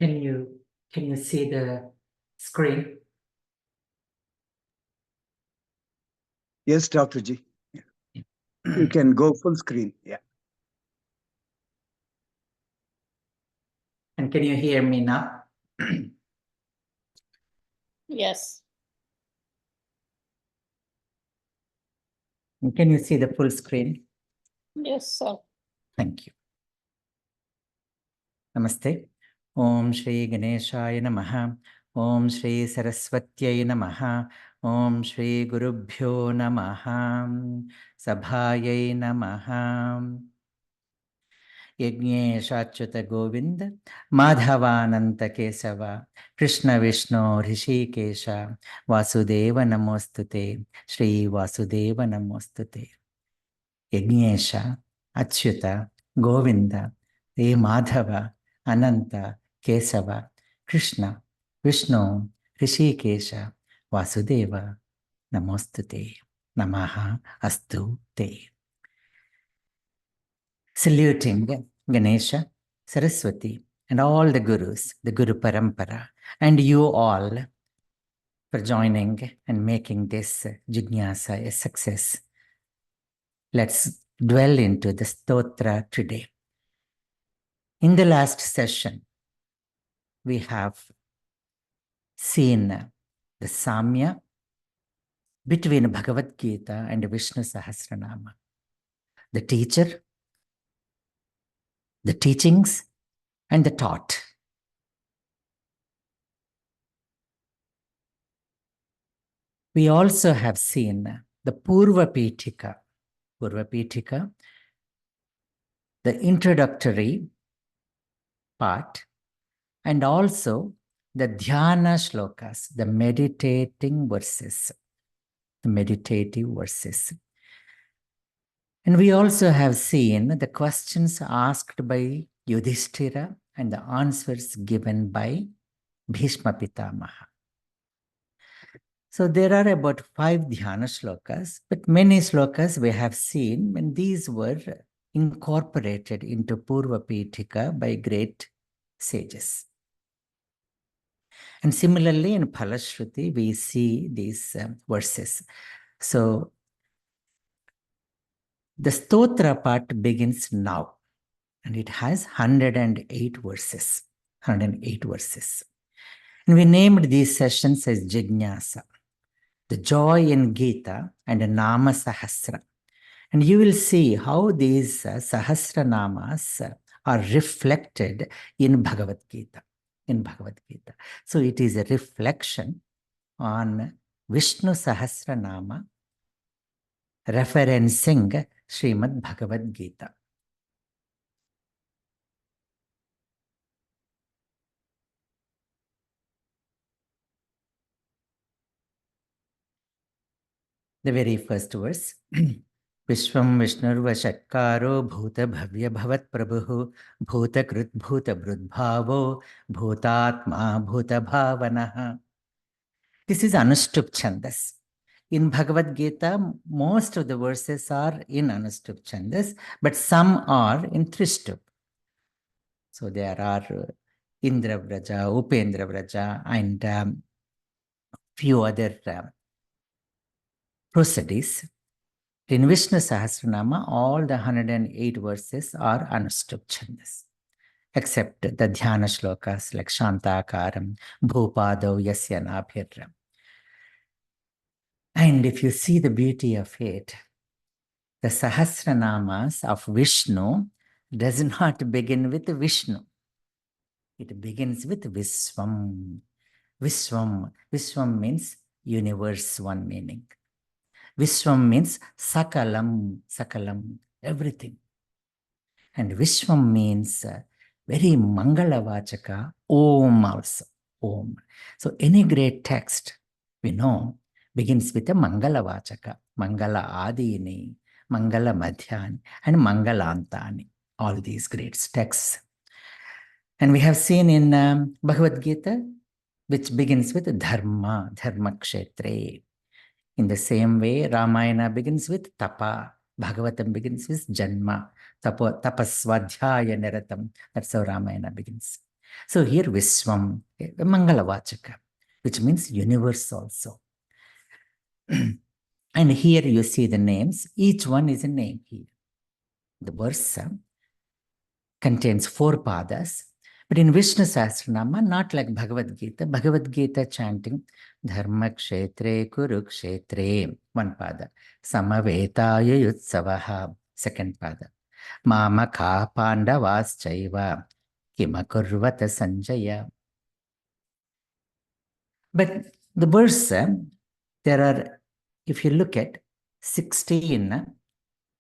Can you see the screen? Yes, Dr. G. Yeah. You can go full screen. Yeah. And can you hear me now? Yes. And can you see the full screen? Yes, sir. Thank you. Namaste. Om Shri Ganeshaya Namaha. Om Shri Saraswatyai Namaha. Om Shri Gurubhyo Namaha. Sabhayai Namaha. Yajneshachyuta Govinda Madhavananta Kesava Krishna Vishnu Rishikesha Vasudeva Namostute Shri Vasudeva Namostute. Yajnesha Achyuta Govinda Te Madhava Ananta Kesava Krishna Vishnu Rishikesha Vasudeva Namostute. Namaha Astu Te. Saluting Ganesha, Saraswati, and all the gurus, the Guru Parampara, and you all for joining and making this JiGNaSa a success. Let's dwell into the stotra today. In the last session, we have seen the Samya between BhagavadGita and Vishnu SahasraNama. The teacher, the teachings, and the taught. We also have seen the Purva Pitika, the introductory part, and also the Dhyana Shlokas, the meditative verses. And we also have seen the questions asked by Yudhishthira and the answers given by Bhishma Pitamaha. So there are about 5 dhyana shlokas, but many shlokas we have seen when these were incorporated into Purva Pitika by great sages. And similarly in Phalashruti, we see these verses. So the stotra part begins now, and it has 108 verses. 108 verses. And we named these sessions as JiGNaSa, the joy in Gita, and a Nama Sahasra. And you will see how these Sahasranamas are reflected in BhagavadGita. So it is a reflection on Vishnu Sahasranama referencing Srimad Bhagavad Gita. The very first verse. Vishwam Vishnurva Shatkaro Bhuta Bhavya Bhavat Prabhu Bhuta Krut Bhuta Brudbhavo Bhutatma Bhuta Bhavanaha. This is Anushtup Chandas. In Bhagavad Gita, most of the verses are in Anushtup Chandas, but some are in Trishtup. So there are Indra Vraja, Upendra Vraja, and few other prosodies. In Vishnu Sahasranama, all the 108 verses are Anushtup Chandas, except the Dhyana Shlokas like Shantakaram, Bhupado, Yasya Nabhiram. And if you see the beauty of it, the Sahasranamas of Vishnu does not begin with Vishnu. It begins with Viswam. Viswam means universe, one meaning. Vishwam means Sakalam, everything. And Vishwam means very Mangalavachaka, Om also, Om. So any great text, we know, begins with a Mangalavachaka, Mangala Adini, Mangala Madhyani, and Mangalantani, all these great texts. And we have seen in Bhagavad Gita, which begins with Dharma Kshetre. In the same way, Ramayana begins with Tapa. Bhagavatam begins with Janma. Tapaswadhyaya Niratam. That's how Ramayana begins. So here Vishwam, Mangalavachaka, which means universe also. And here you see the names. Each one is a name here. The verse contains 4 padas. But in Vishnu SahasraNama, not like BhagavadGita. BhagavadGita chanting Dharma Kshetre Kurukshetre, 1 pada. Samavetaya Yutsavaha, 2nd pada. Mamaka Pandavas Chaiva Kimakurvata Sanjaya. But the verse, there are, if you look at 16,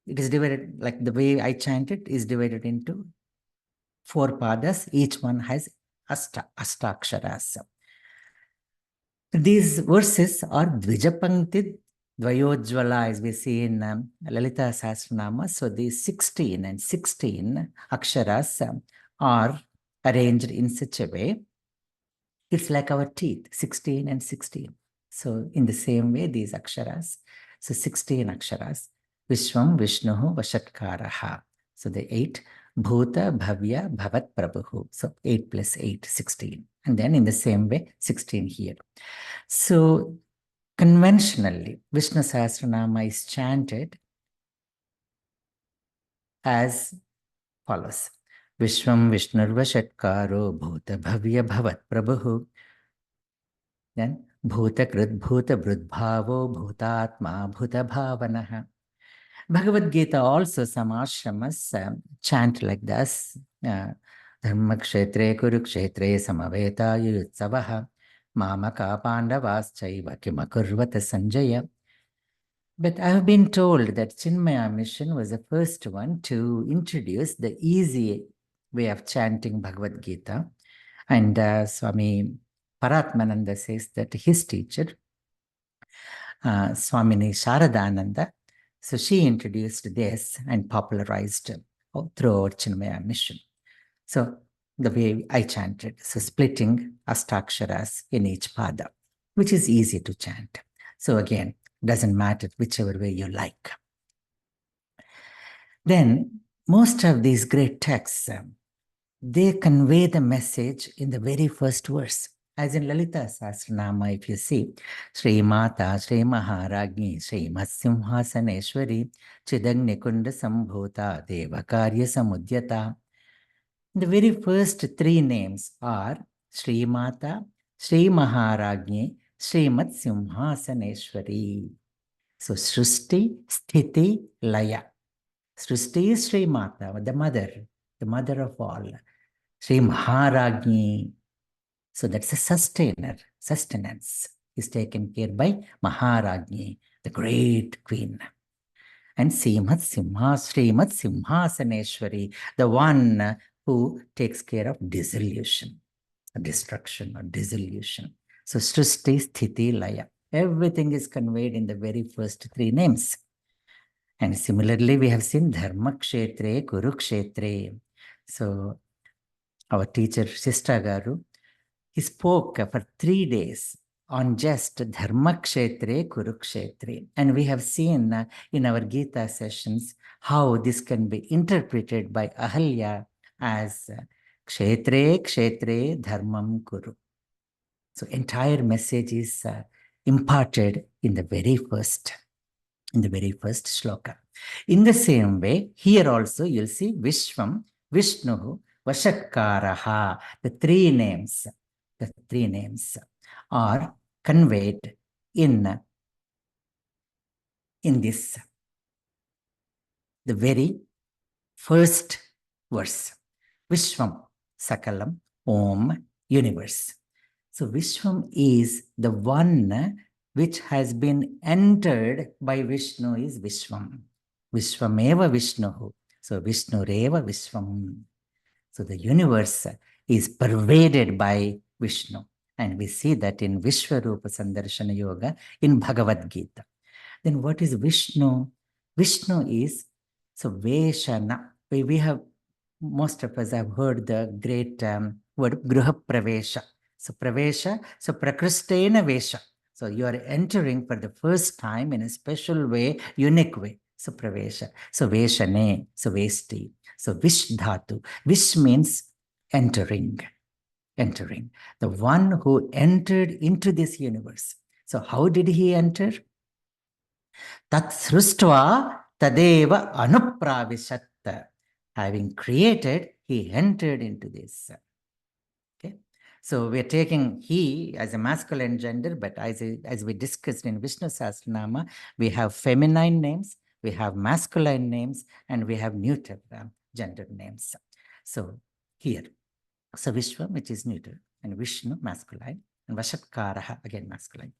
it is divided, like the way I chant it, is divided into 4 padas. Each one has ashtaksharas. These verses are Dvijapankti Dvayojvala, as we see in Lalita Sahasranama. So these 16 and 16 aksharas are arranged in such a way. It's like our teeth, 16 and 16. So in the same way, these aksharas. So 16 aksharas. Vishwam Vishnuhu Vashatkaraha. So the 8. Bhuta Bhavya Bhavat Prabhu. So 8 plus 8, 16. And then in the same way, 16 here. So conventionally, Vishnu SahasraNama is chanted as follows. Vishwam Vishnur Vashatkaro Bhuta Bhavya Bhavat Prabhu. Then Bhuta Krit Bhuta Brudbhavo Bhutatma Bhuta Bhavanaha. BhagavadGita also, some ashramas chant like this. Dharma Kshetre Kurukshetre Samaveta Yutsavaha Mamaka Pandavas Chaiva Kimakurvata Sanjaya. But I have been told that Chinmaya Mission was the first one to introduce the easy way of chanting Bhagavad Gita. And Swami Paratmananda says that his teacher, Swamini Sharadananda, so she introduced this and popularized throughout Chinmaya Mission. So the way I chanted, so splitting ashtaksharas in each pada, which is easy to chant. So again, doesn't matter whichever way you like. Then most of these great texts, they convey the message in the very first verse. As in Lalita Sahasranama, if you see, Sri Mata, Sri Maharagni, Sri Simhasaneshwari, Chidagni Kunda Sambhuta, Devakarya Samudyata. The very first 3 names are Sri Mata, Sri Maharagni, Sri Simhasaneshwari. So Srusti, Sthiti, Laya. Srusti is Sri Mata, the mother of all. Sri Maharagni. So that's a sustainer, sustenance is taken care by Maharagni, the great queen. And Srimat Simhasaneshwari, the one who takes care of dissolution, destruction or dissolution. So Srusti, Sthiti, Laya. Everything is conveyed in the very first 3 names. And similarly, we have seen Dharma Kshetre, Kurukshetre. So our teacher, Shishta Garu, he spoke for 3 days on just Dharma Kshetre, Kurukshetre. And we have seen in our Gita sessions how this can be interpreted by Ahalya as Kshetre, Kshetre, Dharmam Kuru. So entire message is imparted in the very first shloka. In the same way, here also you'll see Vishwam, Vishnu, Vashatkaraha, the 3 names. The 3 names are conveyed in this, the very first verse. Vishwam, Sakalam, Om, universe. So Vishwam is the one which has been entered by Vishnu is Vishwam. Vishwameva Vishnuhu. So Vishnureva Vishwam. So the universe is pervaded by Vishnu. And we see that in Vishwarupa Sandarshana Yoga in Bhagavad Gita. Then what is Vishnu? Vishnu is, so Veshana. We have, most of us have heard the great word Gruha Pravesha. So Pravesha, so Prakristena Vesha. So you are entering for the first time in a special way, unique way. So Pravesha. So Veshane, so Vesti. So Vish Dhatu. Vish means entering. entering, the one who entered into this universe. So how did he enter? Tat srustva tadeva anupravishat. Having created, he entered into this. Okay. So we're taking he as a masculine gender, but as we discussed in Vishnu SahasraNama, we have feminine names, we have masculine names, and we have neuter gender names. So here, so Vishwa, which is neuter, and Vishnu, masculine, and Vashatkaraha, again masculine.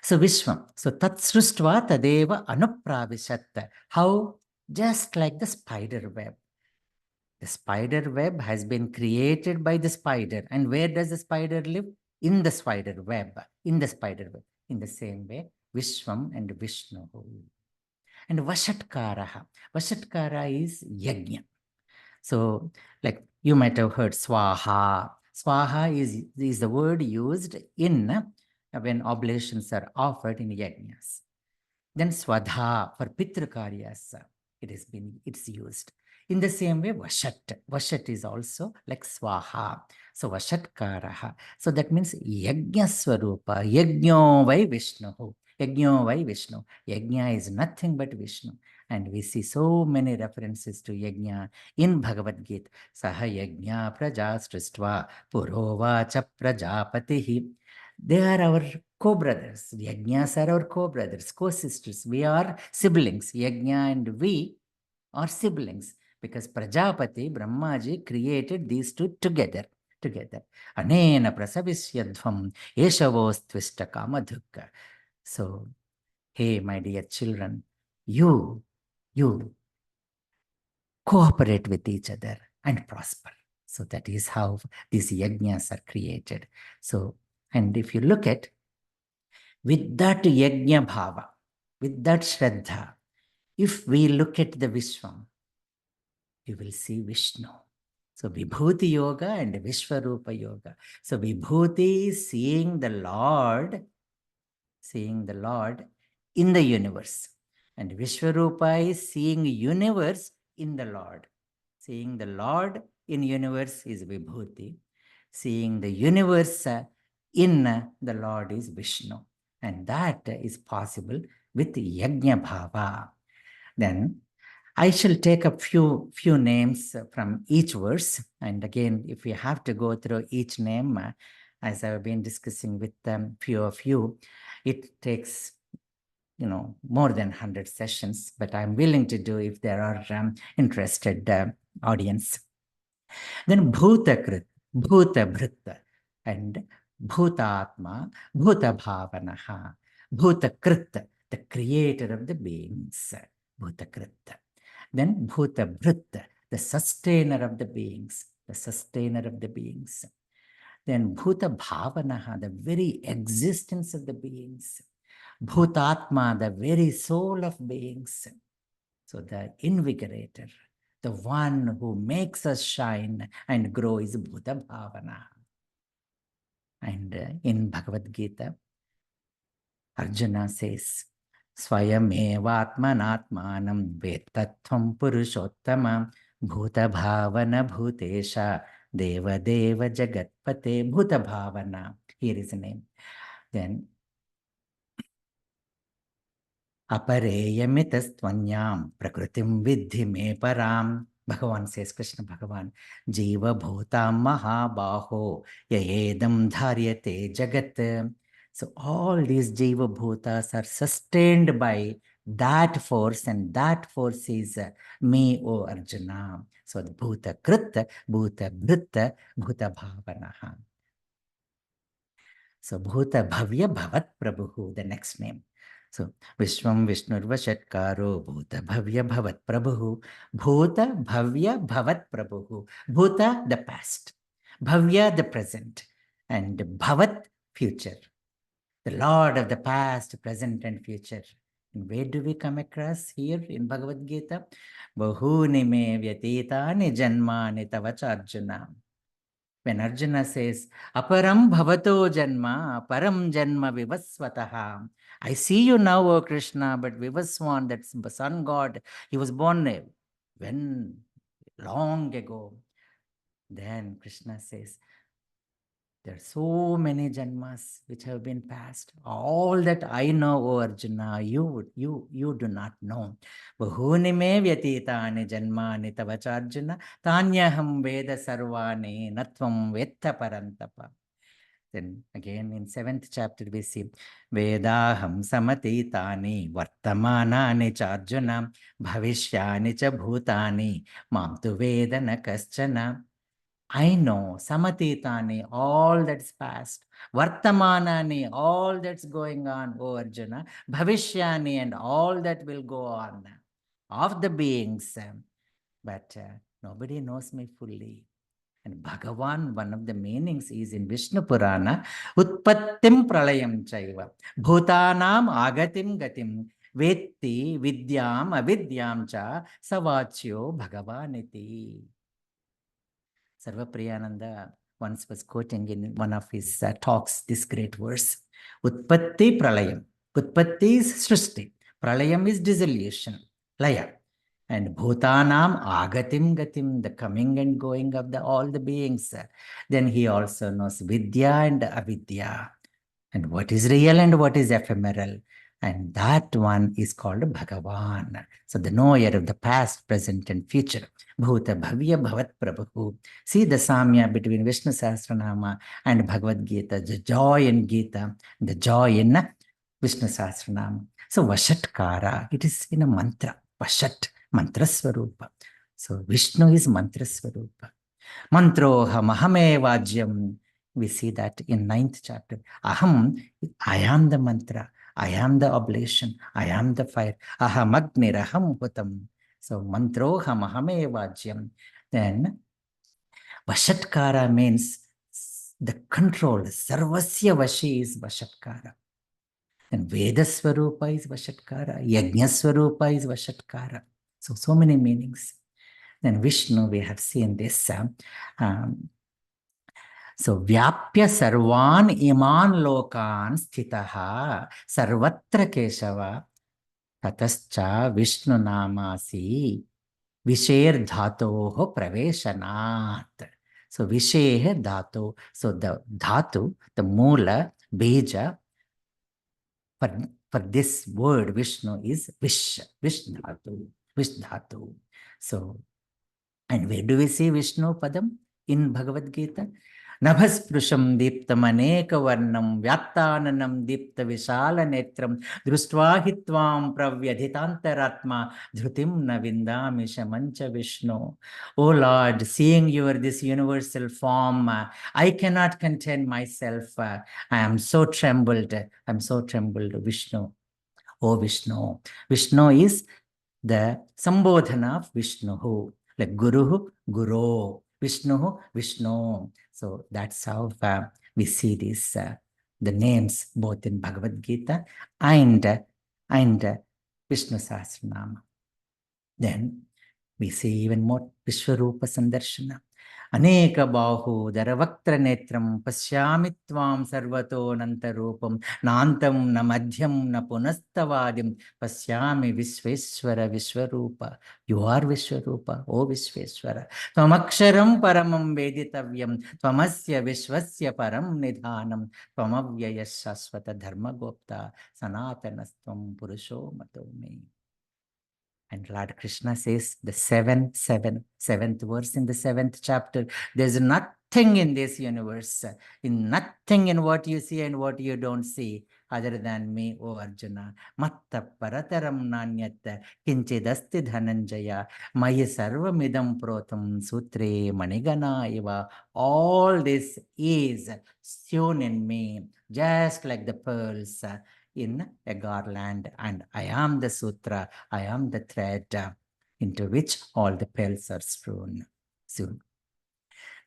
So Vishwam, so tat srustva tadeva anupravishat. How? Just like the spider web. The spider web has been created by the spider. And where does the spider live? In the spider web. In the spider web. In the same way, Vishwam and Vishnu. And Vashatkaraha. Vashatkara is yajna. So, like you might have heard swaha. Swaha is the word used in when oblations are offered in yajnas. Then swadha for pitrakaryas, it's used. In the same way, vashat. Vashat is also like swaha. So vashatkaraha. So that means yajna swarupa. Yajno vai Vishnu. Yajno vai Vishnu. Yajna is nothing but Vishnu. And we see so many references to yajna in BhagavadGita. Saha yajna prajastristva purovacha prajapatihi. They are our co-brothers. Yajnas are our co-brothers, co-sisters. We are siblings. Yajna and we are siblings because Prajapati, Brahmaji created these two together. Anena prasavisyadvam eshavostvishta kamadhukka. So, hey, my dear children, you cooperate with each other and prosper. So that is how these yajnas are created. So, and if you look at, with that yajna bhava, with that shraddha, if we look at the Vishwam, you will see Vishnu. So Vibhuti Yoga and Vishwarupa Yoga. So Vibhuti is seeing the Lord in the universe. And Vishwarupa is seeing universe in the Lord. Seeing the Lord in universe is Vibhuti. Seeing the universe in the Lord is Vishnu. And that is possible with Yajna Bhava. Then I shall take a few names from each verse. And again, if we have to go through each name, as I've been discussing with few of you, it takes more than 100 sessions, but I'm willing to do if there are interested audience. Then Bhutakrit, Bhutabhrita, and Bhutatma, Bhutabhavanaha, Bhutakrit, the creator of the beings, Bhutakrit. Then Bhutabhrita, the sustainer of the beings, Then Bhutabhavanaha, the very existence of the beings. Bhutatma, the very soul of beings. So the invigorator, the one who makes us shine and grow is Bhuta Bhavana. And in Bhagavad Gita, Arjuna says, Swayamevatmanatmanam vettattvam purushottama Bhuta Bhavana Bhutesha Deva Deva Jagatpate Bhuta Bhavana. Here is the name. Then Apareyamitastvanyam prakritim vidhi me param. Bhagavan says, Krishna Bhagavan, Jiva Bhutam Mahabaho Yayedam Dharyate Jagat. So all these Jiva Bhutas are sustained by that force, and that force is me, O Arjuna. So the Bhuta Krita, Bhuta Bhrita, Bhuta Bhavanaha. So Bhuta Bhavya Bhavat Prabhu, the next name. So Vishwam Vishnurvashatkaro Bhuta Bhavya Bhavat Prabhu. Bhuta Bhavya Bhavat Prabhu. Bhuta, the past. Bhavya, the present. And Bhavat, future. The Lord of the past, present, and future. And where do we come across here in Bhagavad Gita? Bahuni me vyatitani janmani tavacha Arjuna. When Arjuna says, Aparam bhavato janma, param janma vivasvataha. I see you now, O Krishna, but Vivaswan, that's the sun god, he was born when long ago. Then Krishna says, There are so many janmas which have been passed. All that I know, O Arjuna, you do not know. Bahuni me vyatitani janmani tavacha Arjuna, tanyaham veda sarvani natvam vetta parantapa. Then again in 7th chapter we see Vedaham samatitani vartamanani charjuna bhavishyani cha bhutani mam tu vedana kaschana. I know samatitani, all that's past, vartamanani, all that's going on, O Arjuna, bhavishyani, and all that will go on of the beings, but nobody knows me fully. And Bhagavan, one of the meanings is in Vishnu Purana, Utpattim Pralayam Chaiva, Bhutanam Agatim Gatim, Vetti Vidyam Avidyam Cha Savachyo Bhagavaniti. Sarva Priyananda once was quoting in one of his talks this great verse, Utpatti Pralayam. Utpatti is Srishti, Pralayam is dissolution, Laya. And Bhutanam Agatim Gatim, the coming and going of all the beings. Then he also knows Vidya and Avidya, and what is real and what is ephemeral. And that one is called Bhagavan. So the knower of the past, present, and future. Bhuta Bhavya Bhavat Prabhu. See the samya between Vishnu SahasraNama and BhagavadGita, the joy in Gita, the joy in Vishnu SahasraNama. So Vashatkara, it is in a mantra. Vashat, mantra swarupa. So Vishnu is mantra swarupa. Mantroham ahame vajyam. We see that in 9th chapter. Aham, I am the mantra. I am the oblation. I am the fire. Aham agniraham hutam. So mantroham ahame vajyam. Then Vashatkara means the control. Sarvasya vashi is Vashatkara. And Veda Swarupa is Vashatkara. Yajna Swarupa is Vashatkara. So many meanings. Then Vishnu, we have seen this. So Vyapya Sarvan Iman Lokan Sthitaha Sarvatra Keshava Tatascha Vishnu Namasi Visher Dhatoho Praveshanat. So Visher Dhato. So the Dhatu, the Mula, Beja, for this word Vishnu is Vish Dhatu. Vish Dhatu. So, and where do we see Vishnu Padam in Bhagavad Gita? Nabhasprusham Deeptam Aneka Varnam Vyattananam Deepta Vishala Netram Društva Hitvam Pravyadhitantaratma Dhrutim Navindami Shamancha Vishnu. O Lord, seeing this universal form, I cannot contain myself. I am so trembled. Vishnu. O Vishnu. Vishnu is the Sambodhana of Vishnu, like Guru, Guru, Vishnu, Vishnu. So that's how we see this, the names both in Bhagavad Gita and Vishnu SahasraNama. Then we see even more Vishwarupa Sandarshana. Aneka Bahu Daravaktra Netram Pashyami Tvam Sarvato Nantarupam Nantam na Madhyam na Punastavadim Pashyami Vishveshwara Vishwarupa. You are Vishwarupa, O Vishveshwara. Tvamaksharam Paramam Veditavyam Tvamasya Vishvasya Param Nidhanam Tvamavyaya Shaswata Dharma Gopta Sanatanastvam Purusho Matome. And Lord Krishna says the seventh verse in the 7th chapter, there's nothing in this universe, nothing in what you see and what you don't see other than me, O Arjuna. Matta parataram nanyata kinchidasti dhananjaya maya sarvamidam protam sutre manigana iva. All this is sewn in me, just like the pearls in a garland, and I am the sutra, I am the thread into which all the pearls are strewn. So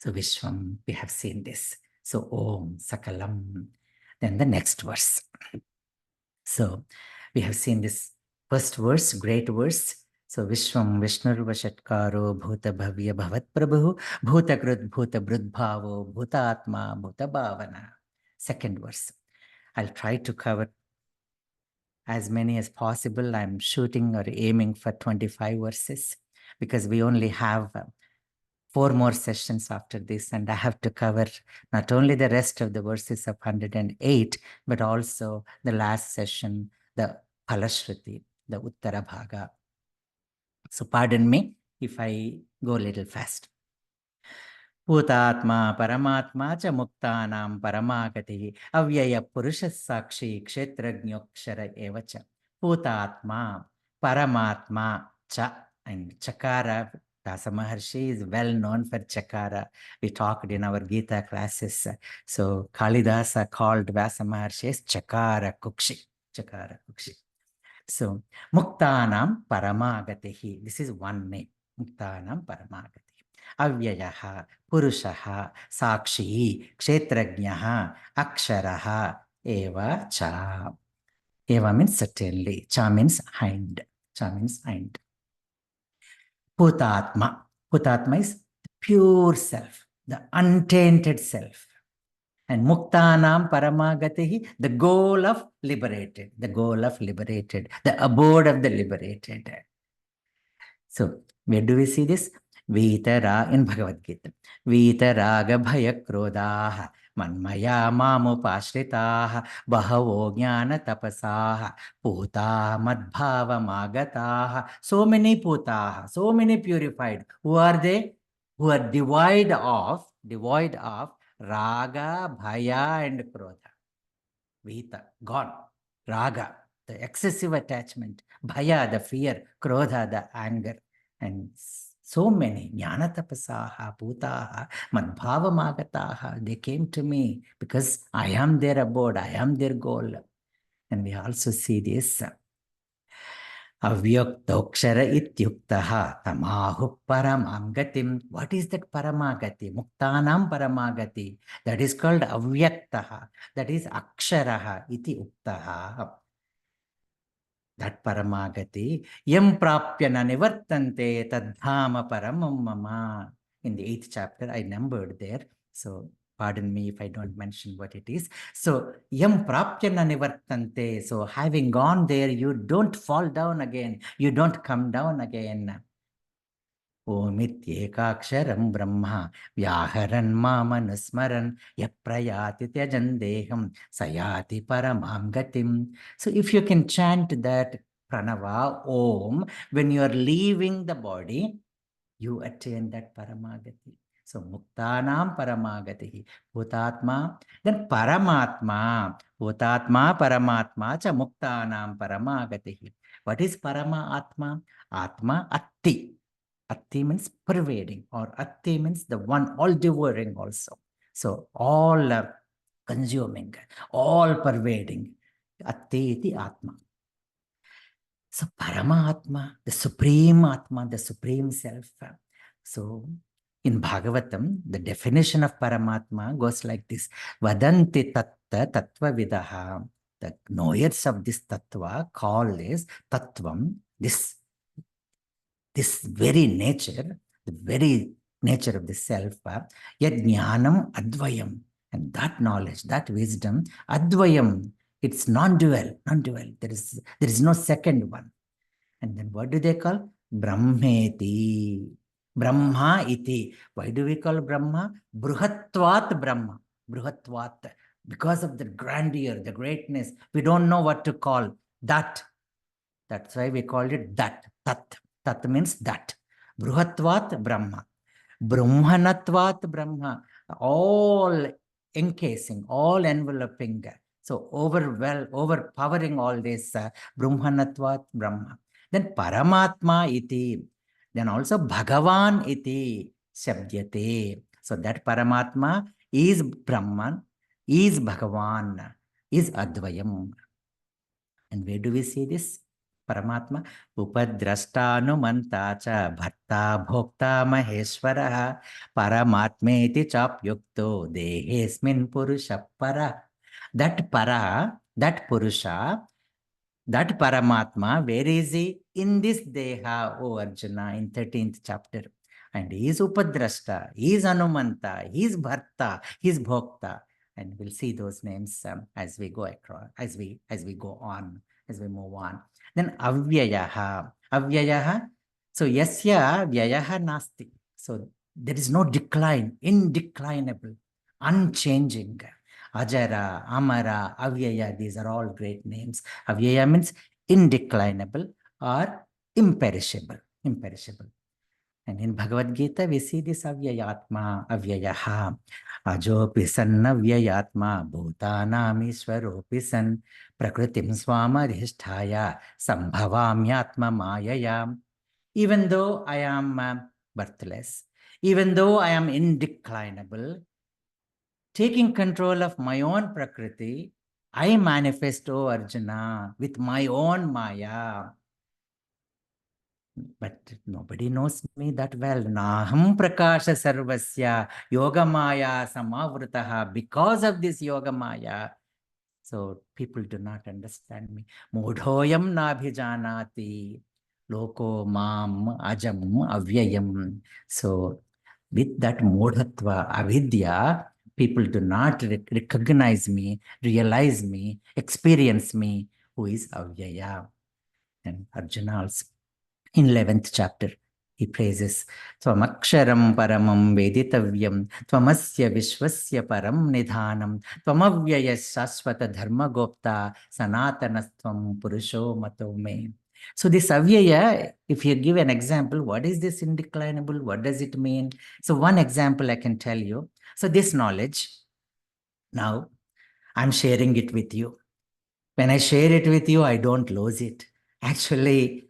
Vishwam, we have seen this. So Om Sakalam. Then the next verse. So we have seen this first verse, great verse. So Vishwam Vishnur Vashatkaro Bhuta Bhavya Bhavat Prabhu Bhuta Krut Bhuta Brudbhavo Bhutatma Bhuta Bhavana. Second verse. I'll try to cover as many as possible. I'm shooting or aiming for 25 verses because we only have 4 more sessions after this, and I have to cover not only the rest of the verses of 108, but also the last session, the Palashruti, the Uttara Bhaga. So pardon me if I go a little fast. Bhutatma Paramatma cha Muktanam Paramagati Avyaya Purusha Sakshi Kshetrajnokshara Evacha. Bhutatma Paramatma cha, and Chakara, Dasa Maharshi is well known for Chakara. We talked in our Gita classes. So Kalidasa called Vyasa Maharshi as Chakara Kukshi. Chakara Kukshi. So Muktanam Paramagatihi. This is one name. Muktanam Paramagatihi. Avyayaha, Purushaha, Sakshi, Kshetrajnaha, Aksharaha, Eva Cha. Eva means certainly. Cha means hind. Cha means hind. Bhutatma. Bhutatma is pure self, the untainted self. And Muktanam Paramagatihi, the goal of liberated, the goal of liberated, the abode of the liberated. So, where do we see this? Vitara in BhagavadGita. Vitaraga Bhaya Krodaha Manmaya Mamupashritaha Bahavo Jnana Tapasaha Puta Madbhava Magataha. So many Putaha, so many purified. Who are they? Who are devoid of Raga, Bhaya, and Krodha. Vita, gone. Raga, the excessive attachment. Bhaya, the fear. Krodha, the anger. And so many. Jnana tapasaha, bhutaha, madbhava magataha. They came to me because I am their abode. I am their goal. And we also see this. Avyaktokshara ityuktaha tamahu paramagatim. What is that paramagati? Muktanam paramagati. That is called avyaktaha. That is aksharaha iti uktaha. That paramagati. Yam prapyana nivartante tadhama paramam mama. In the 8th chapter, I numbered there. So pardon me if I don't mention what it is. So, yam prapyana nivartante. So, having gone there, you don't fall down again. You don't come down again. Omityekaksharam brahma vyaharan mamanusmaran yaprayati tyajandeham sayati paramam gatim. So, if you can chant that pranava, om, when you are leaving the body, you attain that paramagati. So, Muktanam Paramagatihi, Bhutatma, then Paramatma, Bhutatma, Paramatma, cha Muktanam Paramagatihi. What is Paramatma? Atma, Atti. Atti means pervading, or Atti means the one all devouring also. So, all consuming, all pervading. Atti iti Atma. So, Paramatma, the Supreme Atma, the Supreme Self. So, in Bhagavatam, the definition of Paramatma goes like this. Vadanti tatta tattva vidaha. The knowers of this tattva call this tattvam, this very nature, the very nature of the self, yad jnanam advayam. And that knowledge, that wisdom, advayam, it's non-dual. There is no second one. And then what do they call? Brahmeti. Brahma iti. Why do we call Brahma? Bruhatvat Brahma. Bruhatvat. Because of the grandeur, the greatness. We don't know what to call that. That's why we called it that. Tat. Tat means that. Bruhatvat Brahma. Brahmanatvat Brahma. All encasing, all enveloping. So overpowering all this. Brahmanatvat Brahma. Then Paramatma iti. Then also Bhagavan iti Shabdyate. So that Paramatma is Brahman, is Bhagavan, is Advayam. And where do we see this? Paramatma, Upadrashtanumanta cha bharta bhokta maheshwara paramatmeti chapyukto dehesmin purusha para. That para, that purusha, that Paramatma, where is he? In this Deha, O Arjuna, in 13th chapter. And he is Upadrashta, he is Anumanta, he is Bharta, he is Bhokta. And we'll see those names as we go across, as we go on, as we move on. Then Avyayaha. Avyayaha. So Yasya Vyayaha Nasti. So there is no decline, indeclinable, unchanging. Ajara, Amara, Avyaya, these are all great names. Avyaya means indeclinable or imperishable. And in Bhagavad Gita, we see this Avyayatma, Avyayaha, Ajopi san Avyayatma, Bhutanam Ishwaropi san, Prakritim Swamadhisthaya, Sambhavamyatma Mayaya. Even though I am birthless, even though I am indeclinable, taking control of my own Prakriti, I manifest, O Arjuna, with my own Maya. But nobody knows me that well. Naham prakasha sarvasya yoga maya samavritaha. Because of this yoga maya, so people do not understand me. Mudhoyam nabhijanati loko mam ajam avyayam. So with that mudhatva, avidya, people do not recognize me, realize me, experience me, who is avyaya. And Arjuna also, in 11th chapter, he praises Tvamaksharam paramam veditavyam Tvamasya vishwasya param nidhanam Tvamavyaya shashvata dharma gopta Sanatanastvam purusho mato me. So this avyaya, if you give an example, what is this indeclinable? What does it mean? So one example I can tell you. So this knowledge, now I'm sharing it with you. When I share it with you, I don't lose it. Actually,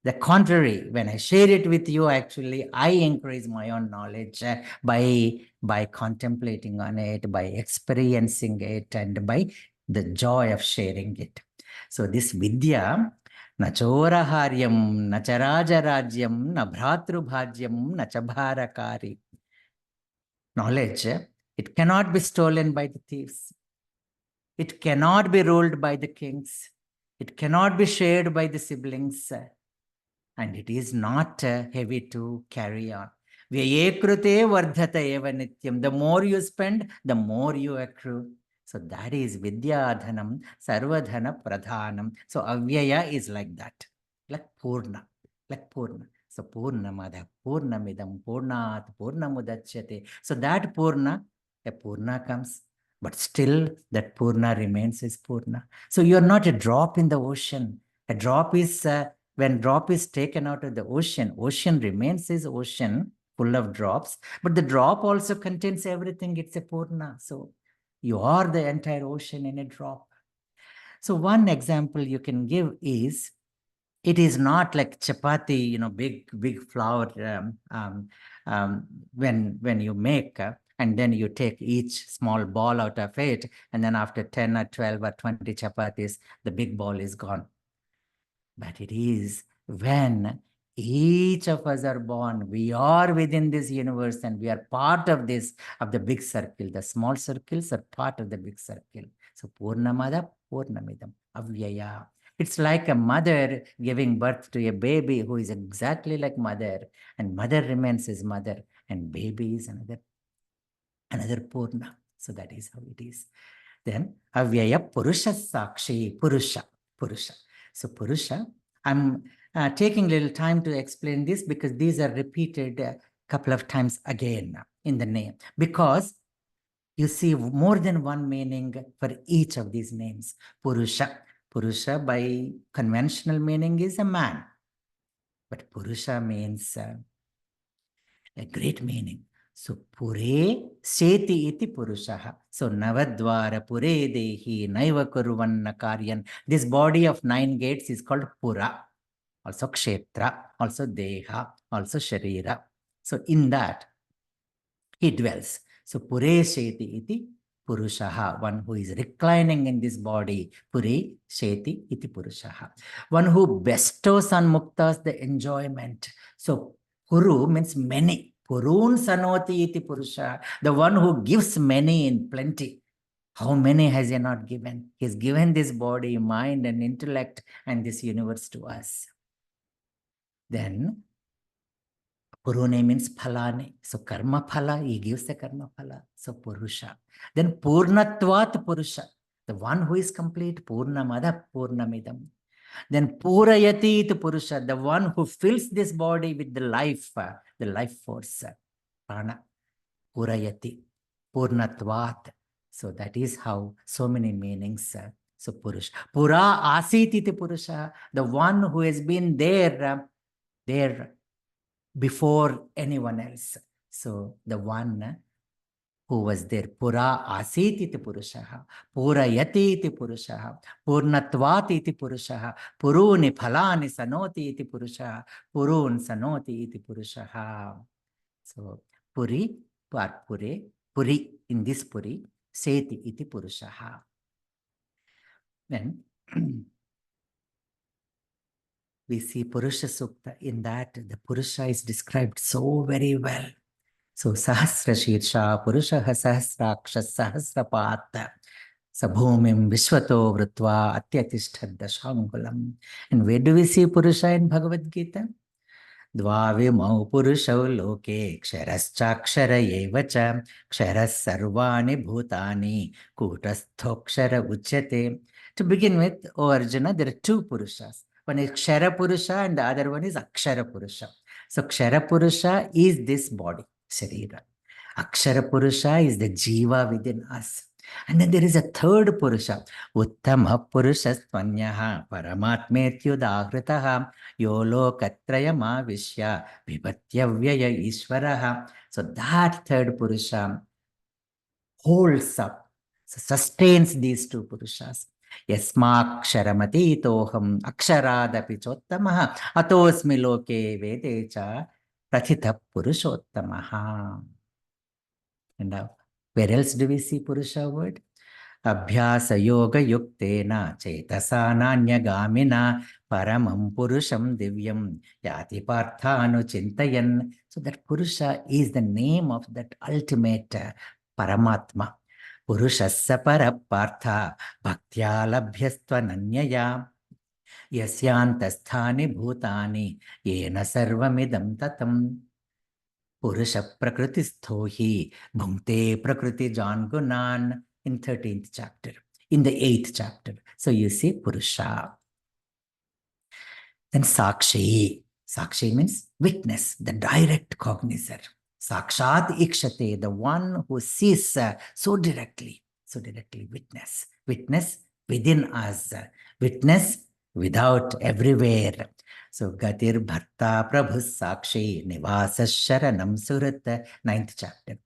the contrary, when I share it with you, actually, I increase my own knowledge by contemplating on it, by experiencing it, and by the joy of sharing it. So this vidya, na choraharyam, na charajaragyam, na bhratrubhagyam, na chabharakari. Knowledge, it cannot be stolen by the thieves. It cannot be ruled by the kings. It cannot be shared by the siblings. And it is not heavy to carry on. Vyayekrute vardhata eva nityam. The more you spend, the more you accrue. So that is vidyadhanam sarvadhana pradhanam. So avyaya is like that, like purna, like purna. So purnamada, purnamidam, purnat, purnamudachyate. So that purna, a purna comes, but still that purna remains as purna. So you are not a drop in the ocean. A drop is when drop is taken out of the ocean, ocean remains as ocean, full of drops, but the drop also contains everything. It's a purna. So you are the entire ocean in a drop. So one example you can give is, it is not like chapati, big flour when you make, and then you take each small ball out of it, and then after 10 or 12 or 20 chapatis, the big ball is gone. But it is when each of us are born, we are within this universe and we are part of this, of the big circle. The small circles are part of the big circle. So Purnamada, Purnamidam, Avyaya. It's like a mother giving birth to a baby who is exactly like mother, and mother remains as mother, and baby is another Purna. So that is how it is. Then Avyaya Purusha Sakshi, Purusha. So Purusha, I'm taking a little time to explain this because these are repeated a couple of times again in the name, because you see more than one meaning for each of these names. Purusha by conventional meaning is a man, but Purusha means a great meaning. So Pure Seti iti Purushaha. So Navadvara Pure Dehi Naiva Kuruvanna Karyan. This body of 9 gates is called Pura, also Kshetra, also Deha, also Sharira. So in that he dwells. So Pure Seti iti Purushaha, one who is reclining in this body. Pure Seti iti Purushaha. One who bestows on muktas the enjoyment. So Puru means many. Purun sanoti iti purusha, the one who gives many in plenty. How many has he not given? He's given this body, mind, and intellect, and this universe to us. Then Purune means phalane. So karma phala, he gives the karma phala. So Purusha. Then Purnatvat Purusha, the one who is complete. Purnamada Purnamidam. Then Purayati to Purusha, the one who fills this body with the life, the life force, prana, purayati, purnatvat. So that is how so many meanings. So Purush. Pura asit iti Purusha, the one who has been there, there before anyone else. So the one who was there. Pura asit iti Purusha, Purayati iti Purusha, Purnatvat iti Purusha, Puruni phalani sanoti iti Purusha, Purun sanoti iti Purusha. So Puri, Pure, Puri, in this Puri, Seti iti Purusha. Then we see Purusha Sukta. In that, the Purusha is described so very well. So Sahasra Shirsha, Purusha Sahasraksha Sahasrapata, Sabhumim Vishwato Vrutva Atyatishthad Dashangulam. And where do we see Purusha in Bhagavad Gita? Dvavimau Purushau Loke Ksharaschaksara Yevacha Ksharas Sarvani Bhutani Kutasthoksara Uchyate. To begin with, O Arjuna, there are two Purushas. One is Kshara Purusha and the other one is Akshara Purusha. So Kshara Purusha is this body, Sharira. Akshara Purusha is the Jiva within us. And then there is a third Purusha, Uttama Purusha Svanyaha Paramatmetyudahritaha Yolo Katrayama Vishya Vibhatyavyaya Ishvaraha. So that third Purusha holds up, sustains these two Purushas. Yasmaksharamati aksharaadapi chottamaha atosmi loke vedecha prathita purushottamaha. And now, where else do we see Purusha word? Abhyasa yoga yuktena chetasa nanya paramam purusham divyam yati parthanu chintayan. So that Purusha is the name of that ultimate Paramatma. Purushassa parapartha bhaktya labhyastva nanyaya yasyantasthani bhutani yena sarvamidam tatam. Purusha prakristho hi bhunte prakriti jangunan in 13th chapter, in the 8th chapter. So you see Purusha. Then Sakshi. Sakshi means witness, the direct cognizer. Sakshat ikshate, the one who sees so directly witness. Witness within us, witness without, everywhere. So Gatir Bharta Prabhu Sakshi Nivasa Sharanam Surat, 9th chapter.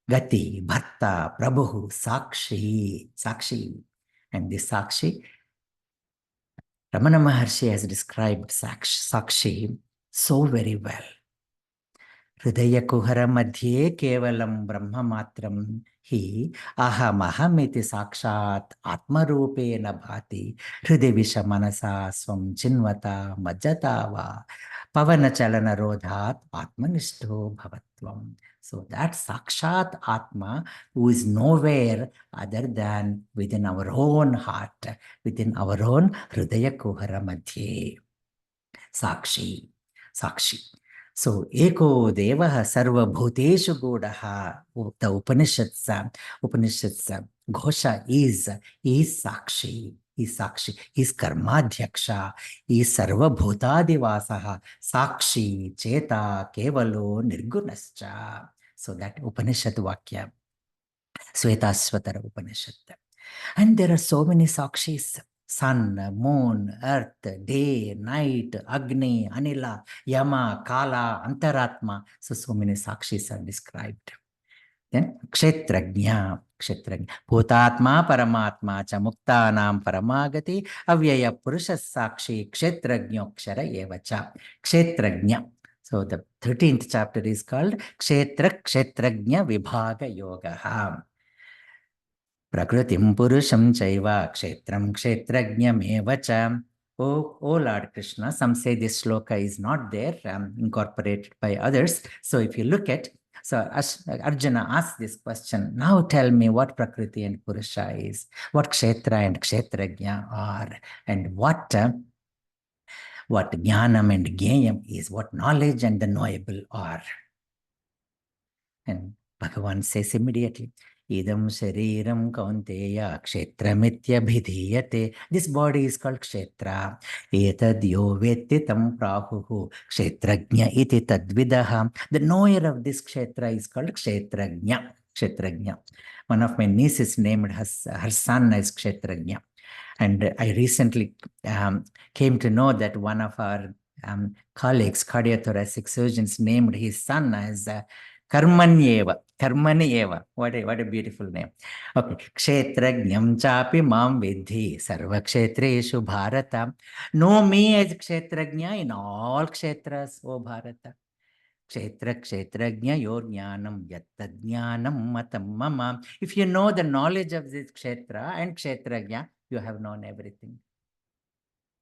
Gati, Bharta, Prabhu, Sakshi, Sakshi. And this Sakshi, Ramana Maharshi has described Sakshi so very well. Hridaya kuhara madhye kevalam brahma matram hi ahamaham sakshat atmarupena bhati hridevisha manasa swam chinvata majjata va pavana chalana rodhat atmanishto bhavatvam. So that sakshat atma who is nowhere other than within our own heart, within our own hridaya kuhara madhye. Sakshi, Sakshi. So, Eko Devaha Sarva Bhuteshu Godaha, the Upanishads, Ghosha is Sakshi, is Sakshi, is Karmadhyaksha, is Sarva Bhutadivasaha, Sakshi, Cheta, Kevalo, Nirgunascha. So that Upanishad Vakya, Svetasvatara Upanishad. And there are so many Sakshis. Sun, moon, earth, day, night, Agni, Anila, Yama, Kala, Antaratma. So many Sakshis are described. Then Kshetrajna, Bhutatma, Paramatma, cha Muktanam, Paramagati, Avyaya Purusha Sakshi, Kshetrajnokshara Evacha. Kshetrajna. So the 13th chapter is called Kshetrajna Vibhaga Yoga. Prakritim Purusham Chaiva Kshetram Kshetrajnam Evacha. Oh Lord Krishna, some say this shloka is not there, incorporated by others. So if you look at, so Arjuna asks this question, now tell me what Prakriti and Purusha is, what Kshetra and Kshetrajna are, and what Jnanam and Jnayam is, what knowledge and the knowable are. And Bhagavan says immediately, Idam shariram kaunteya kshetramithya. This body is called kshetra. Etad yo vetti tam prahuhu kshetrajna iti tadvidaha. The knower of this kshetra is called kshetrajna. Kshetrajna. One of my nieces named her son as Kshetrajna. And I recently came to know that one of our colleagues, cardiothoracic surgeons, named his son as Karmanyeva. Karmanyeva. What a beautiful name. Okay. Kshetrajnam chapi mam vidhi sarva kshetreshu bharata. Know me as Kshetrajna in all kshetras, O Bharata. Kshetrajna yor jnanam yatta jnanam matam mama. If you know the knowledge of this kshetra and kshetrajna, you have known everything.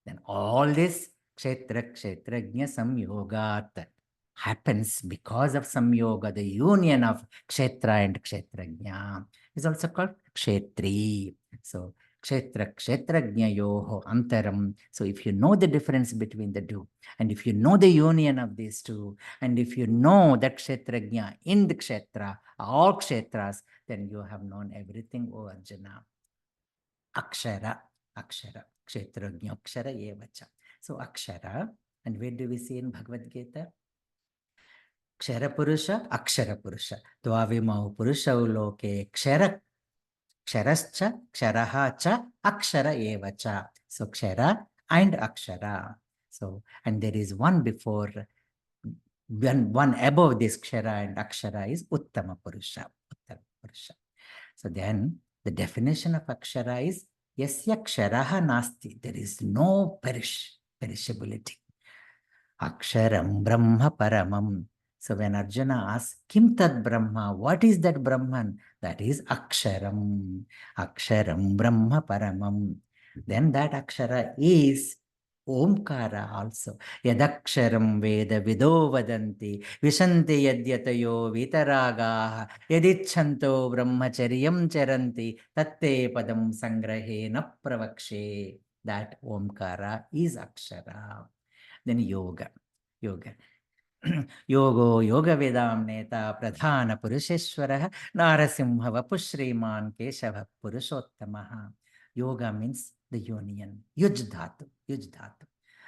Then all this kshetrajna samyogat happens because of samyoga, the union of kshetra and kshetrajna is also called kshetri. So kshetrajna yoho antaram. So if you know the difference between the two, and if you know the union of these two, and if you know that kshetrajna in the kshetra, all kshetras, then you have known everything, O Arjuna. Akshara. Kshetrajna akshara evacha. So akshara, and where do we see in Bhagavad Gita? Kshara Purusha, Akshara Purusha. Dvavimau Purushau loke kshara, ksharascha, ksharaha cha, akshara evacha. So kshara and akshara. So, and there is one before, one above this kshara and akshara is Uttama Purusha. Uttama Purusha. So then the definition of akshara is yasya ksharaha nasti. There is no perishability. Aksharam Brahma Paramam. So when Arjuna asks, Kim Tad Brahma? What is that Brahman? That is Aksharam. Aksharam Brahma Paramam. Then that Akshara is Omkara also. Yadaksharam Veda Vido Vadanti Vishanti Yadyatayo Vitaragaha Yadichanto Brahmacharyam Charanti Tatte Padam Sangrahena Pravakshe. That Omkara is Akshara. Then yoga. Yogo yoga vedam neta pradhana purusheshwara narasimha vapushriman keshava purushottamaha. Yoga means the union. Yujdhatu.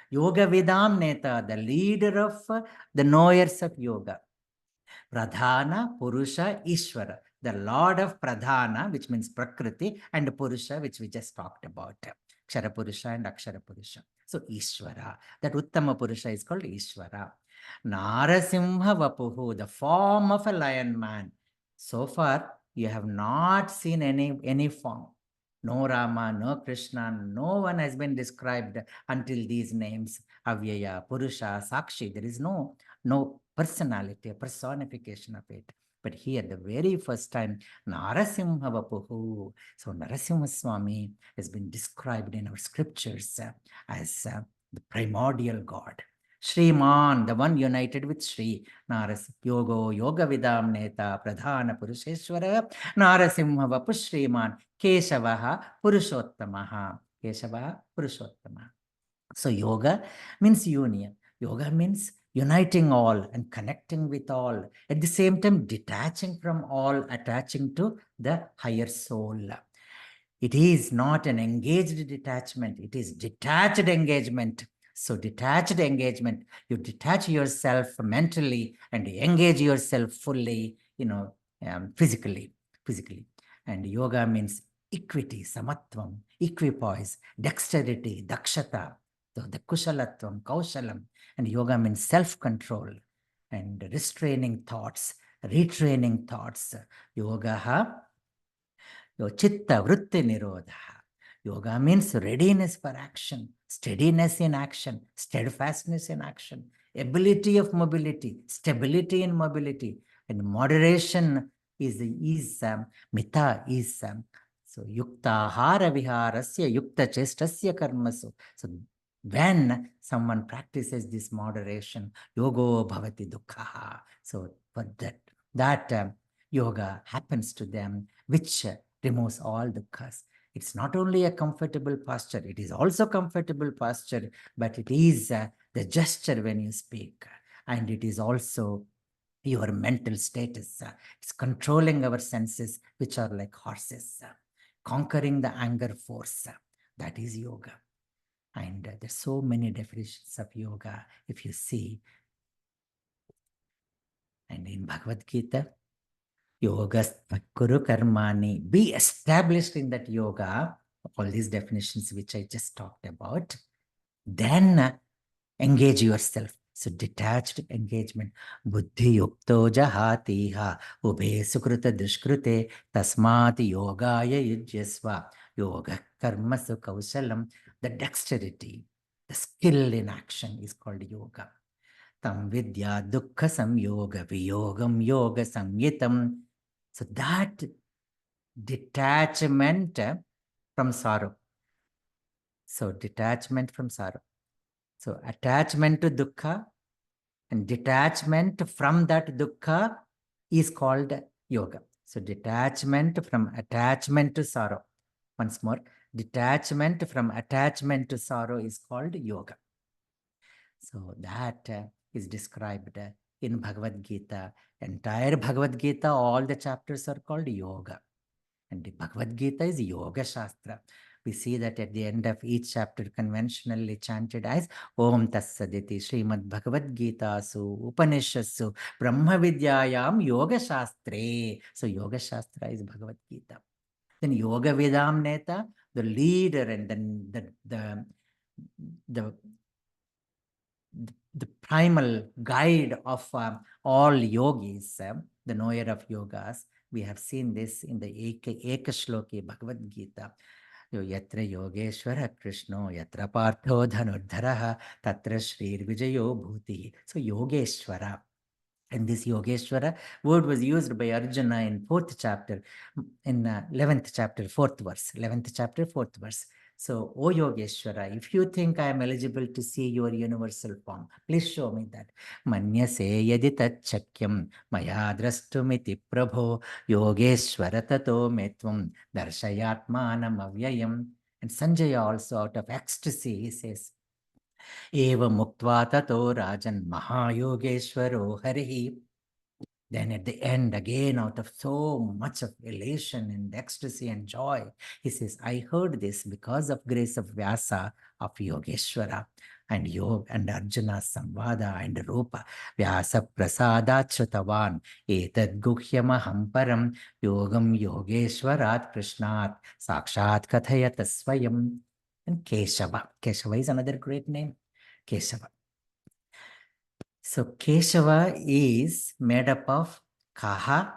Yoga vedam neta, the leader of the knowers of yoga. Pradhana Purusha Ishvara, the Lord of Pradhana, which means Prakriti, and Purusha, which we just talked about. Kshara Purusha and Akshara Purusha. So Ishvara, that Uttama Purusha is called Ishvara. Narasimha Vapuhu, the form of a lion man. So far, you have not seen any form. No Rama, no Krishna, no one has been described until these names, Avyaya, Purusha, Sakshi. There is no personality, a personification of it. But here, the very first time, Narasimha Vapuhu. So Narasimha Swami has been described in our scriptures as the primordial God. Shriman, the one united with Shri. Yoga Vidam Neta Pradhana Purusheshwara Narasimha Vapu Shriman Keshavaha Purushottamaha. Keshavaha Purushottamaha. So yoga means union. Yoga means uniting all and connecting with all. At the same time, detaching from all, attaching to the higher soul. It is not an engaged detachment. It is detached engagement. So detached engagement, you detach yourself mentally and engage yourself fully, physically. And yoga means equity, samatvam, equipoise, dexterity, dakshata. So the kushalatvam, kaushalam. And yoga means self-control and restraining thoughts, retraining thoughts. Yoga chitta vritti nirodha. Yoga means readiness for action, steadiness in action, steadfastness in action, ability of mobility, stability in mobility, and moderation is mita is so yukta hara viharasya yukta chestasya karmasu. So when someone practices this moderation, yogo bhavati dukkha. So for that yoga happens to them, which removes all dukkhas. It's not only a comfortable posture, it is also comfortable posture, but it is the gesture when you speak. And it is also your mental status. It's controlling our senses, which are like horses, conquering the anger force. That is yoga. And there's so many definitions of yoga, if you see. And in Bhagavad Gita, yoga kuru karmani, be established in that yoga, all these definitions which I just talked about, then engage yourself. So detached engagement. Buddhi yukto jahatiha ube sukruta dushkrute tasmat yogaya yujyasva yoga karma sukausalam. The dexterity, the skill in action is called yoga. Tam vidya dukkha samyoga viyogam yoga samyitam. So that detachment from sorrow. So detachment from sorrow. So attachment to dukkha and detachment from that dukkha is called yoga. So detachment from attachment to sorrow. Once more, detachment from attachment to sorrow is called yoga. So that is described in Bhagavad Gita. Entire Bhagavad Gita, all the chapters are called yoga. And the Bhagavad Gita is Yoga Shastra. We see that at the end of each chapter, conventionally chanted as Om Tassaditi Srimad Bhagavad Gita Su Upanishadsu Brahma Vidyayam Yoga Shastre. So Yoga Shastra is Bhagavad Gita. Then Yoga Vedam Neta, the leader and then the primal guide of all yogis, the knower of yogas. We have seen this in the Eka Shloki Bhagavad Gita. Yatra Yogeshwara Krishno, Yatra Partho Dhanurdharaha, Tatra Shrir Vijayo Bhuti. So Yogeshwara. And this Yogeshwara word was used by Arjuna in 4th chapter, in 11th chapter, 4th verse, 11th chapter, 4th verse. So, O Yogeshwara, if you think I am eligible to see your universal form, please show me that. Manyase yadi tachakyam maya drastumiti prabho Yogeshwara tato metvam darshayatmanam avyayam. And Sanjaya also, out of ecstasy, he says, Eva muktva tato rajan mahayogeshwaro harihi. Then at the end, again, out of so much of elation and ecstasy and joy, he says, I heard this because of grace of Vyasa of Yogeshwara and Yoga and Arjuna Samvada and Rupa. Vyasa prasadat shrutavan etad guhyamaham param yogam yogeshwarat krishnat sakshat kathayat swayam. And Keshava. Keshava is another great name. Keshava. So Keshava is made up of Kaha,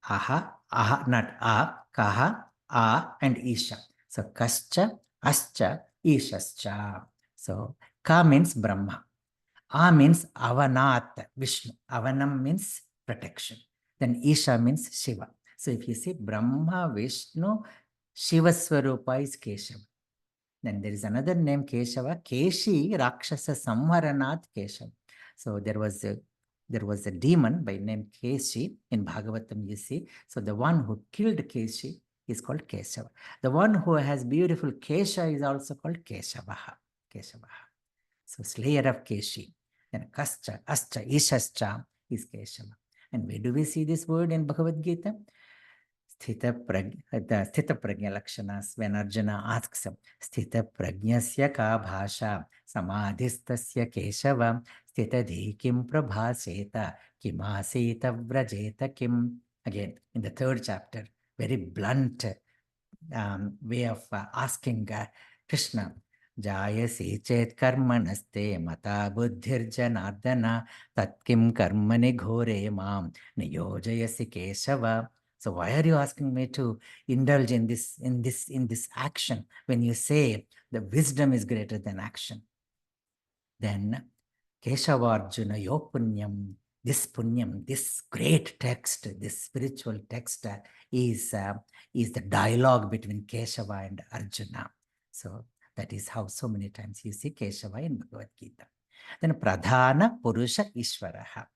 Aha, not A, Kaha, A, and Isha. So Kascha, Ascha, Ishascha. So Ka means Brahma. A means Avanat, Vishnu. Avanam means protection. Then Isha means Shiva. So if you see Brahma, Vishnu, Shiva Swarupa is Keshava. Then there is another name Keshava, Keshi Rakshasa Samharanat Keshava. So there was a demon by name Keshi in Bhagavatam, you see. So the one who killed Keshi is called Keshava. The one who has beautiful Kesha is also called Keshavaha. Keshavaha. So slayer of Keshi. Then Kascha, Ascha, Ishascha is Keshava. And where do we see this word in Bhagavad Gita? Sthita prajna lakshanas. When Arjuna asks him, Sthita prajnasya ka bhasha samadhistasya keshava sthita dhikim prabhaseta kimaseta vrajeta kim. Again, in the 3rd chapter, very blunt way of asking Krishna. Jayasi chet karmanaste mata buddhir janardana tatkim karmani ghore mam niyojayasi keshava. So why are you asking me to indulge in this action when you say the wisdom is greater than action? Then Keshava Arjuna yo punyam, this great text, this spiritual text is the dialogue between Keshava and Arjuna. So that is how so many times you see Keshava in Bhagavad Gita. Then Pradhana Purusha Ishvaraha.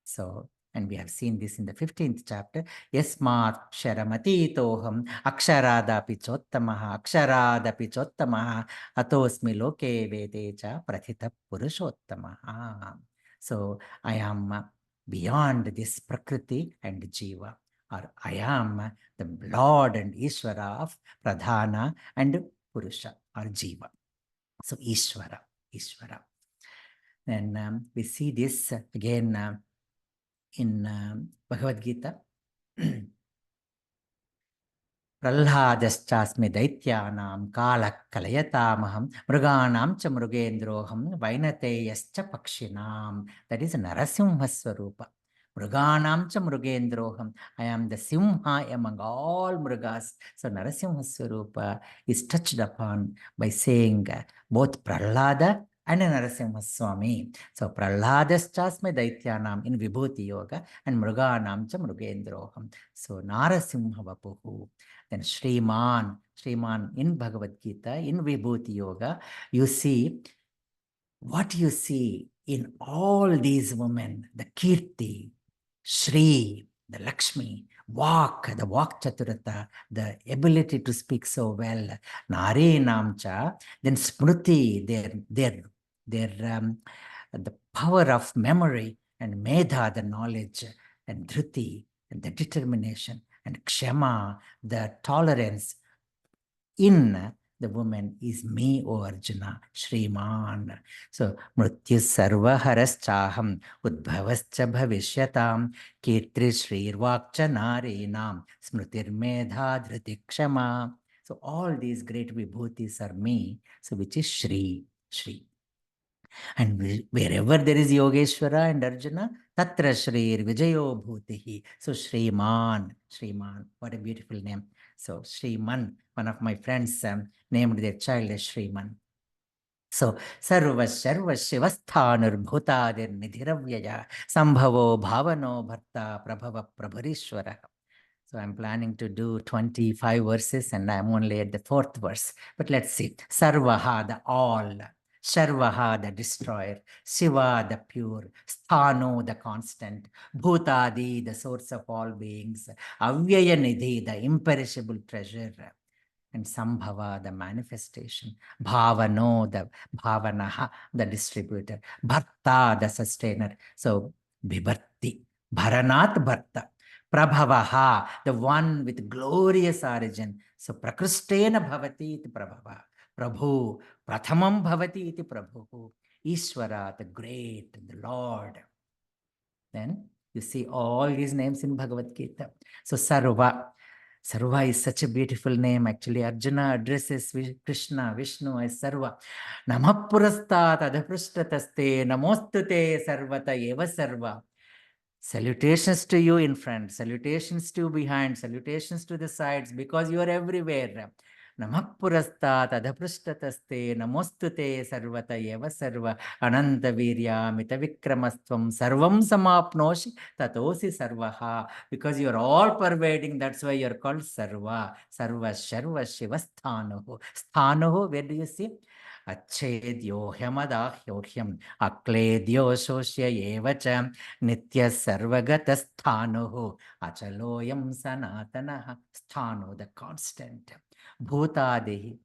So, and we have seen this in the 15th chapter. Yasmat Sharamati-toham Aksharadapi Chottamaha Aksharadapi Chottamaha Atosmi Loke Vedecha Prathita Purushottamaha. So I am beyond this Prakriti and Jiva. Or I am the Lord and Ishvara of Pradhana and Purusha or Jiva. So Ishvara. And we see this again in Bhagavad Gita. Prahladastasmi daityanam kalak kalayatamaham mruganam cha mrugendroham vainateyascha pakshinam. That is Narasimha Swarupa. Mruganam cha mrugendroham. I am the Simha among all mrugas. So Narasimha Swarupa is touched upon by saying both Prahlada and Narasimha Swami. So Prahladastasmi daityanam in Vibhuti Yoga and mruganam cha mrugendroham. So Narasimha Vapuhu. Then Shriman in Bhagavad Gita, in Vibhuti Yoga, you see what you see in all these women, the Kirti, Shri, the Lakshmi, the Vak Chaturata, the ability to speak so well, Nare Namcha, then Smruti, the power of memory, and Medha, the knowledge, and Dhruti, and the determination, and Kshama, the tolerance in the woman is me, O Arjuna, Shriman. So, Mrityu Sarva Haraschaham, Udbhavascha Bhavishyatam, Ketri Shrirvakcha Narinam, Smritir Medha Dhriti Kshama. So, all these great vibhutis are me, so which is Shri. And wherever there is Yogeshwara and Arjuna, Tatra Shrir Vijayo Bhutihi. So Shriman, what a beautiful name. So Shriman, one of my friends named their child as Shriman. So Sarva Shivasthanur Bhutadir Nidhiravyaya Sambhavo Bhavano Bharta Prabhava Prabharishwara. So I'm planning to do 25 verses and I'm only at the 4th verse. But let's see. Sarvaha, the all. Sharvaha, the destroyer. Shiva, the pure. Sthano, the constant. Bhutadi, the source of all beings. Avyaya Nidhi, the imperishable treasure. And Sambhava, the manifestation. Bhavano, the Bhavanaha, the distributor. Bharta, the sustainer. So Bibharti. Bharanat Bharta. Prabhavaha, the one with glorious origin. So Prakristena Bhavati iti Prabhava. Prabhu, Prathamam Bhavati iti Prabhu. Ishvara, the great, the Lord. Then you see all these names in Bhagavad Gita. So Sarva. Sarva is such a beautiful name. Actually, Arjuna addresses Krishna, Vishnu as Sarva. Namapurastat adhaprushtataste namostute sarvata eva sarva. Salutations to you in front, salutations to you behind, salutations to the sides, because you are everywhere. Namapurastat adhaprushtataste namostute sarvata eva sarva ananta virya mitavikramastvam sarvam samapnoshi tatosi sarvaha. Because you are all pervading, that's why you are called Sarva. Sarva Sharva Shivasthanaho. Sthanaho, where do you see? Achedyo hyamadahyohyam akledyo shoshya evacha nitya sarvagata sthanoho achaloyam sanatanaha. Sthano, the constant. Bhutadehi.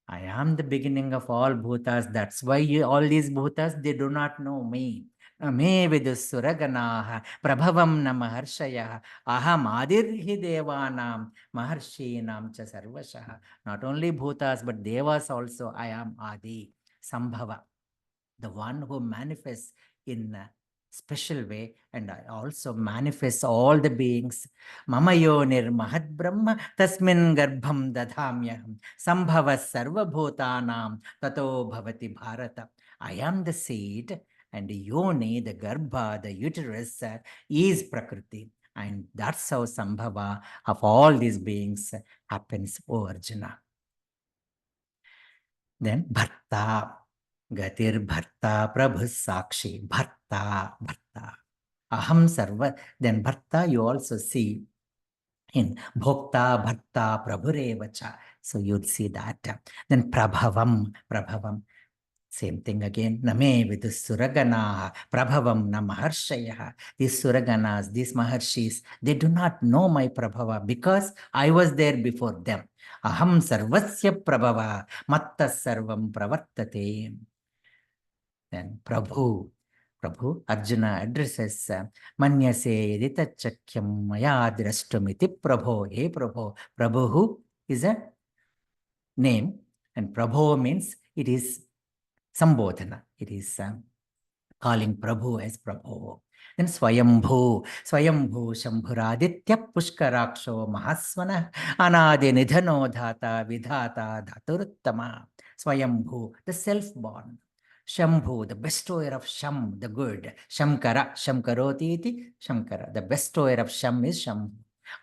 I am the beginning of all bhutas. That's why all these bhutas, they do not know me. Me vidussuraganaha prabhavam na maharshaya aham adirhi devanam maharshinam cha sarvashaha. Not only bhutas, but devas also. I am Adi, Sambhava, the one who manifests in a special way, and I also manifest all the beings. Mama yonir mahad brahma tasmin garbham dadhamyaham sambhava sarva bhutanam tato bhavati bharata. I am the seed, and yoni, the garbha, the uterus, is Prakriti. And that's how Sambhava of all these beings happens, O Arjuna. Then Bharta. Gatir Bharta Prabhu Sakshi. Bharta. Aham Sarva. Then Bharta you also see in Bhokta Bharta Prabhurevacha. So you'd see that. Then Prabhavam. Same thing again. Name with the Suragana, Prabhavam na Maharshaya. These Suraganas, these Maharshis, they do not know my Prabhava because I was there before them. Aham Sarvasya Prabhava, Matta Sarvam Pravartate. Then Prabhu. Prabhu, Arjuna addresses Manyase yadi tachakyam maya drashtumiti Prabho. Hey Prabhu. Prabhu is a name and Prabho means it is Sambodhana. It is calling Prabhu as Prabhu. Then Swayambhu, Swayambhu Shambhuraditya Pushkaraksho Mahasvana Anadi Nidhano Dhata Vidhata Dhaturuttama. Swayambhu, the self-born. Shambhu, the bestower of Sham, the good. Shamkara, Shamkaroti iti Shamkara. The bestower of Sham is Shambhu.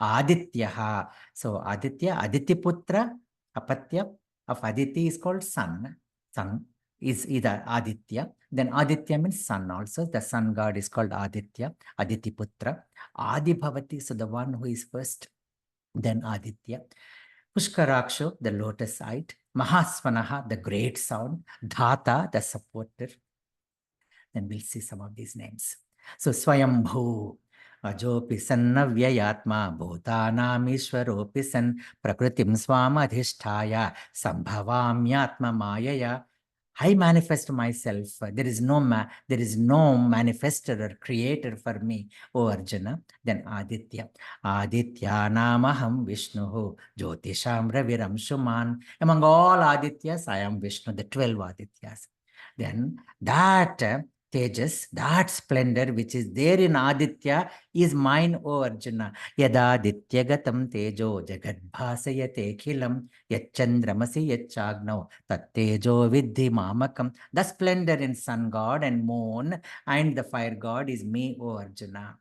Adityaha. So Aditya, Aditiputra, Apatya of Aditi is called sun. Sun is either Aditya. Then Aditya means sun also. The sun god is called Aditya, Aditiputra. Adi Bhavati, so the one who is first. Then Aditya. Pushkaraksho, the lotus-eyed. Mahasvanaha, the great sound. Dhata, the supporter. Then we'll see some of these names. So Swayambhu, Ajopi Sannavyayatma, Bhutanamishwaropi San, Prakritim Swamadhisthaya, Sambhavamyatma Mayaya. I manifest myself. There is no manifester or creator for me, O Arjuna. Then Aditya. Aditya namaham Vishnu, Jyotisham Raviram Shuman. Among all Adityas, I am Vishnu, the 12 Adityas. Then that Tejas, that splendor which is there in Aditya is mine, O Arjuna. Yada Dityagatam Tejo Jagadbhasayate Khilam Yachandramasi Yachagno Tattejo Vidhi Mamakam. The splendor in sun god and moon and the fire god is me, O Arjuna.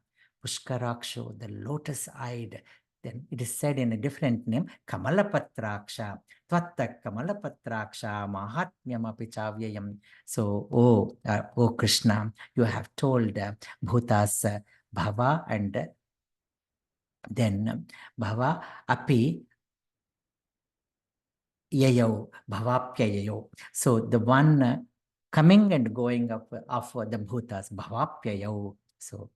Pushkaraksho, the lotus-eyed. Then it is said in a different name, Kamalapatraksha. Tvatta Kamalapatraksha Mahatmyam Apichavyayam. So, O Krishna, you have told Bhutas Bhava and then Bhava Api Yayo, Bhavapyayo. So the one coming and going of the Bhutas, Bhavapyayo. So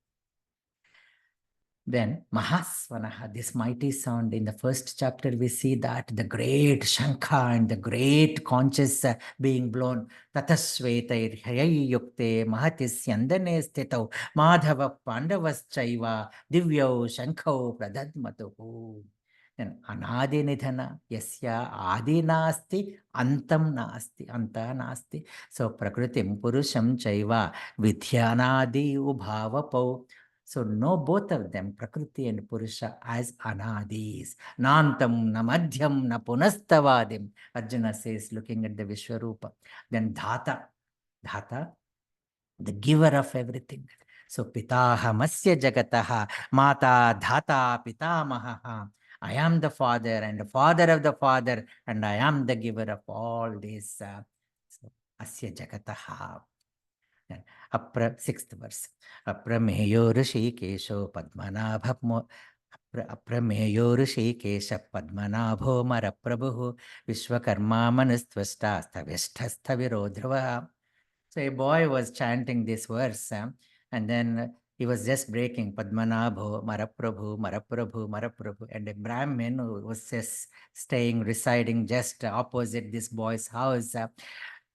then Mahasvanaha, this mighty sound. In the first chapter, we see that the great Shankha and the great conches being blown. Tatasvetair Hayayukte Mahatisyandane Stitau Madhava Pandavaschaiva Divyo Shankho Pradadmatuhu. Then Anadi Nidhana Yasya Adi Nasti Antam Nasti Anta Nasti. So Prakritim Purusham Chaiva Vidhyanadi Ubhavapau. So know both of them, Prakriti and Purusha, as Anadis. Nantam, na madhyam, na punastavadim. Arjuna says, looking at the Vishwarupa. Then Dhata, Dhata, the giver of everything. So Pitaha Masya Jagataha, Mata Dhata Pitamaha. I am the father and the father of the father, and I am the giver of all this. So Asya Jagataha. Sixth verse. Aprameyo Rishikesho Padmanabha Aprameyo Rishikesha Padmanabho Maraprabhu Vishwakarma Manustvasta Stavesthastha Virodhrava. So a boy was chanting this verse and then he was just breaking Padmanabho, Maraprabhu, Maraprabhu, Maraprabhu. And a Brahmin who was just residing just opposite this boy's house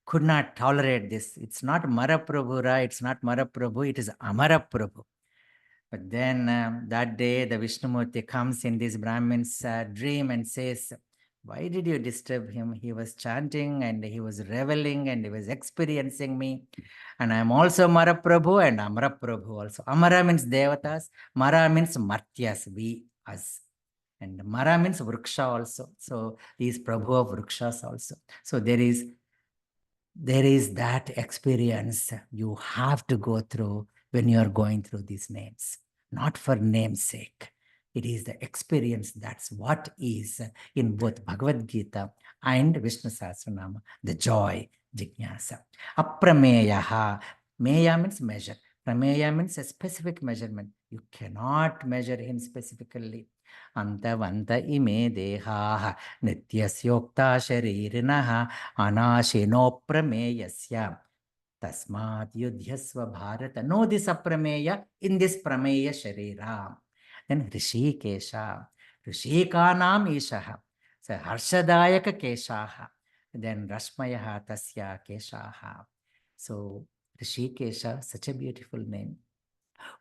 could not tolerate this. It's not Maraprabhu, it's not Maraprabhu, it is Amaraprabhu. But then that day, the Vishnumurti comes in this Brahmin's dream and says, why did you disturb him? He was chanting and he was reveling and he was experiencing me. And I'm also Maraprabhu and Amaraprabhu also. Amara means Devatas, Mara means Martyas, we, us. And Mara means Vriksha also. So he is Prabhu of Vrikshas also. So there is that experience you have to go through when you are going through these names, not for name's sake. It is the experience. That's what is in both BhagavadGita and Vishnu SahasraNama, the joy, JiGNaSa. Aprameyaha. Meya means measure. Prameya means a specific measurement. You cannot measure him specifically. Antavanta ime dehaha nityasyokta sharirinaha anashino prameyasya tasmat yudhyasva bharata. Know this aprameya in this prameya sharira. Then Rishikesha, Rishikanam Ishaha, so Harshadayaka Keshaha, then Rashmayaha Tasya Keshaha. So Rishikesha, such a beautiful name.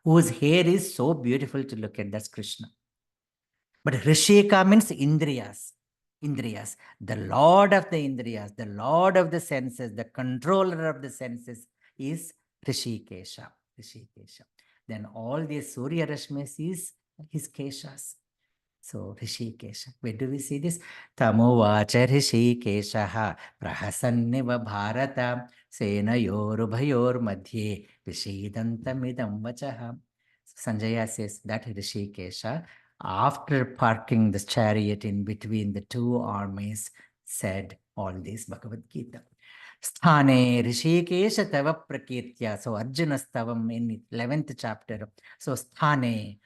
Whose hair is so beautiful to look at, that's Krishna. But Rishika means Indriyas. Indriyas, the lord of the Indriyas, the lord of the senses, the controller of the senses is Rishikesha. Rishikesha. Then all these Surya Rashmis is his Keshas. So Rishikesha. Where do we see this? Tamuvacha Rishikeshaha prahasanniva bharata senayorubhayor madhye vishidantamidam vachaha. Sanjaya says that Rishikesha, after parking the chariot in between the two armies, said all this BhagavadGita. Sthane Rishikesha tava prakirtya. So Arjuna's tavam in 11th chapter. So Sthane,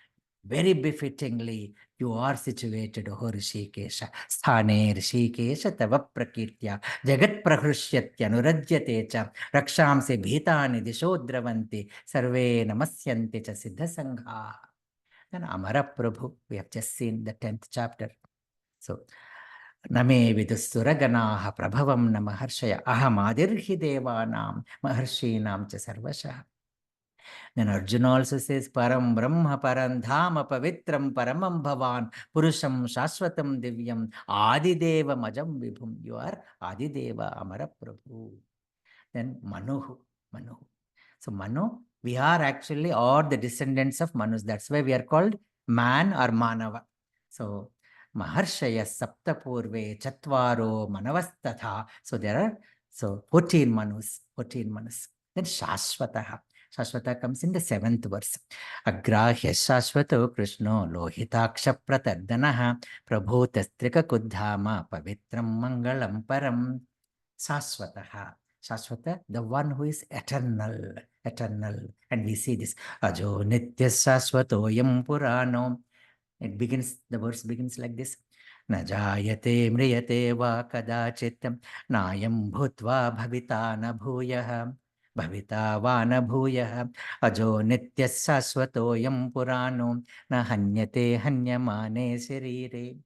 very befittingly, you are situated, O Rishikesha. Sthane Rishikesha tava prakirtya jagat prahrishyatya nurajyate cha rakshamse bhitani dishodravanti sarve namasyanti cha siddha sangha. Then Amara Prabhu, we have just seen the 10th chapter. So Name vidussuraganaha prabhavam na maharshaya ahamadirhi devanam maharshinam cha sarvashah. Then Arjuna also says, Param Brahma Param Dhama Pavitram Paramam Bhavan Purusham Shashwatam Divyam Adideva Majam Vibhum. You are Adideva Amara Prabhu. Then Manuhu. So Manu, we are actually all the descendants of Manus. That's why we are called man or Manava. So Maharshaya Saptapurve Chatvaro Manavastatha. So there are 14 Manus. Then Shashwataha. Shashwata comes in the 7th verse. Agrahya Shashwato Krishno Lohitaksha Pratardanaha Prabhutastrika Kuddhama Pavitram Mangalam Param. Shashwataha. Shashwata, the one who is eternal. And we see this. Ajo Nitya Shashwato Yam Purano. The verse begins like this. Na jayate mriyate va kadachitam nayam bhutva bhavita na bhuyah. Bhavita va na bhuyah. Ajo nitya sasvato yam purano na hanyate hanyamane sharire.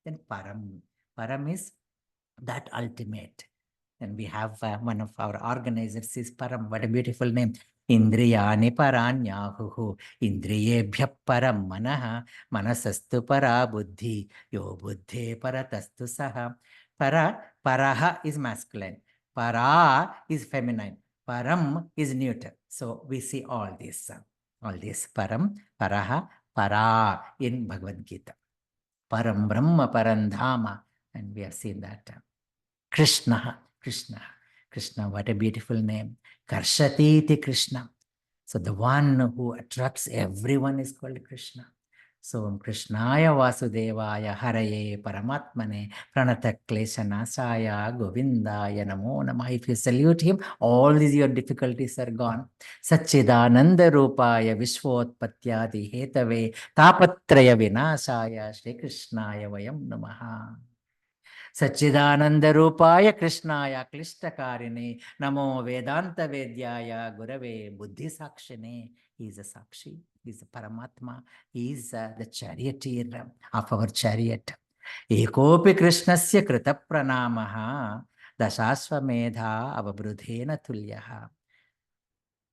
Then param. Param is that ultimate. And we have one of our organizers is Param. What a beautiful name. Indriyani paranyahuhu. Indriyebhya param manaha. Manasastu para buddhi. Yo buddhe paratastu saha. Paraha is masculine. Para is feminine. Param is neuter. So we see all this. Param, paraha, para in Bhagavad Gita. Param Brahma, Param Dhama. And we have seen that. Krishna, what a beautiful name. Karshati Krishna. So the one who attracts everyone is called Krishna. So Krishnaya Vasudevaya Haraye Paramatmane Pranata Klesha Nasaya Govindaya Namo Namah. If you salute him, all these your difficulties are gone. Satchidananda Rupaya Vishwotpatyadi Hetave Tapatraya Vinasaya Shri Krishnaya Vayam Namaha. Satchidananda Rupaya Krishnaya Klishtakarine Namo Vedanta Vedyaya Gurave Buddhi Sakshine. He is a Sakshi, he is a Paramatma, he is the charioteer of our chariot. Ekopi Krishnasya Krita Pranamaha Dashashvamedha Avabrudhena Tulyaha.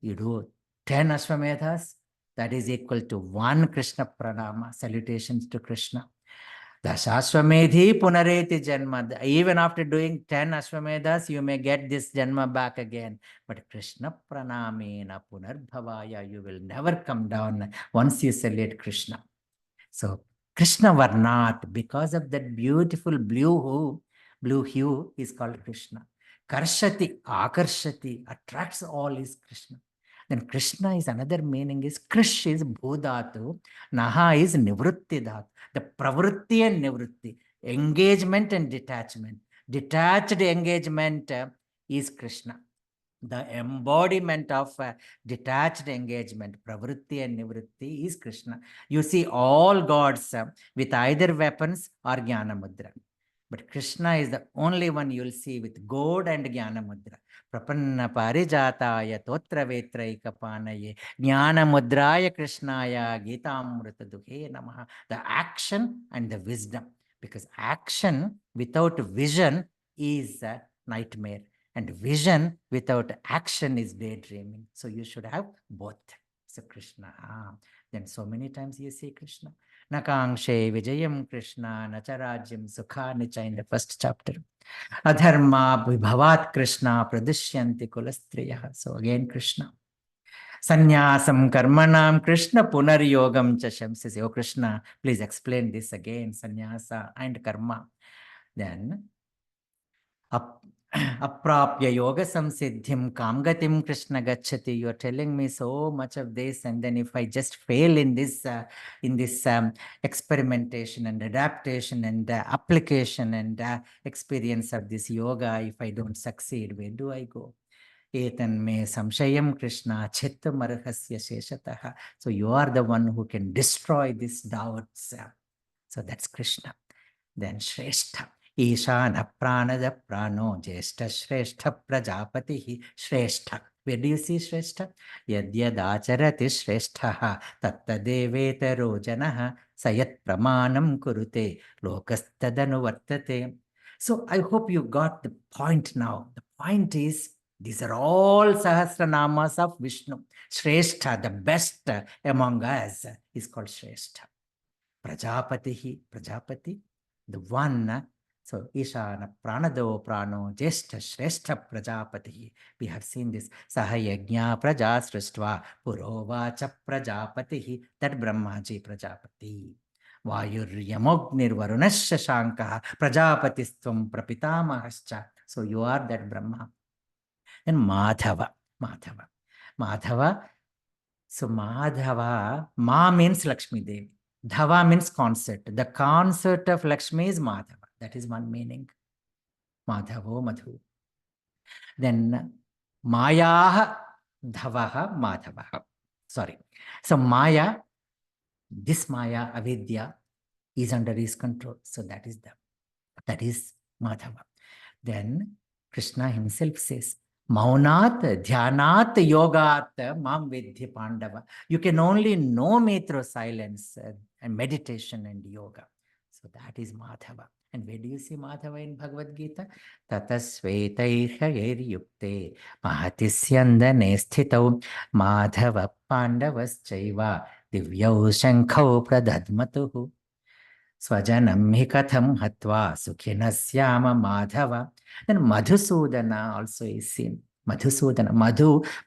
You do 10 Ashvamedhas, that is equal to 1 Krishna Pranama, salutations to Krishna. Dashashvamedhi punareti janma. Even after doing 10 Ashvamedhas, you may get this janma back again. But Krishna pranamena punarbhavaya, you will never come down once you salute Krishna. So Krishna Varnat, because of that beautiful blue hue is called Krishna. Karshati, Akarshati, attracts all is Krishna. Then Krishna is another meaning is Krish is Bhudatu, Naha is Nivrutti Dhatu. The pravrutti and nivrutti, engagement and detachment. Detached engagement is Krishna. The embodiment of detached engagement, pravrutti and nivrutti, is Krishna. You see all gods with either weapons or jnana mudra. But Krishna is the only one you will see with gold and jnana mudra. Prapanna parijataya totra vetraika panaye jnana mudraya krishnaya Gita amrita dukhe namaha. The action and the wisdom. Because action without vision is a nightmare. And vision without action is daydreaming. So you should have both. So Krishna. Then so many times you see Krishna. Nakangshe Vijayam Krishna, Nacharajyam Sukhanicha in the first chapter. Adharma Vibhavat Krishna Pradishyanti Kulastriya. So again Krishna. Sannyasam Karmanam Krishna Punaryogam Chasham. Says, oh Krishna, please explain this again, sannyasa and karma. Then Aprapya yoga samsiddhim kamgatim Krishna gachati. You are telling me so much of this, and then if I just fail in this experimentation and adaptation and application and experience of this yoga, if I don't succeed, where do I go? Etan me samshayam Krishna chittamarhasya sheshataha. So you are the one who can destroy these doubts. So that's Krishna. Then Shrestha. Ishana pranada prano jeshta Shrestha prajapati Shrestha. Where do you see Shrestha? Yadyadacharati Shrestha tattadevetaro janaha sayat pramanam kurute lokastadanuvartate. So I hope you got the point now. The point is, these are all Sahasranamas of Vishnu. Shrestha, the best among us, is called Shrestha. Prajapati, Prajapati, the one. So Ishana Pranado Prano Jeshta Shrestha Prajapati. We have seen this. Sahayagnya Praja Sristva Purovacha Prajapati. That Brahmaji Prajapati. Vayuryamogni Varunasya Shankaha Prajapatistvam Prapitamahascha. So you are that Brahma. Then Madhava. So Madhava, Ma means Lakshmi Devi. Dhava means concert. The concert of Lakshmi is Madhava. That is one meaning. Madhavo Madhu. Then Mayaha Dhavaha Madhavaha. Sorry. So Maya, this Maya, Avidya, is under his control. So that is Madhava. Then Krishna himself says, Maunat, Dhyanat, Yogat, Mam Vidhi Pandava. You can only know me through silence and meditation and yoga. So that is Madhava. And where do you see Madhava in Bhagavad Gita? Tatasvetairhair yukte mahatisyandane sthitau Madhava Pandavaschaiva divyau shankau pradadmatuhu. Swajanam hi katham hatva sukhinasyama Madhava. Then Madhusudana also is seen. Madhusudana.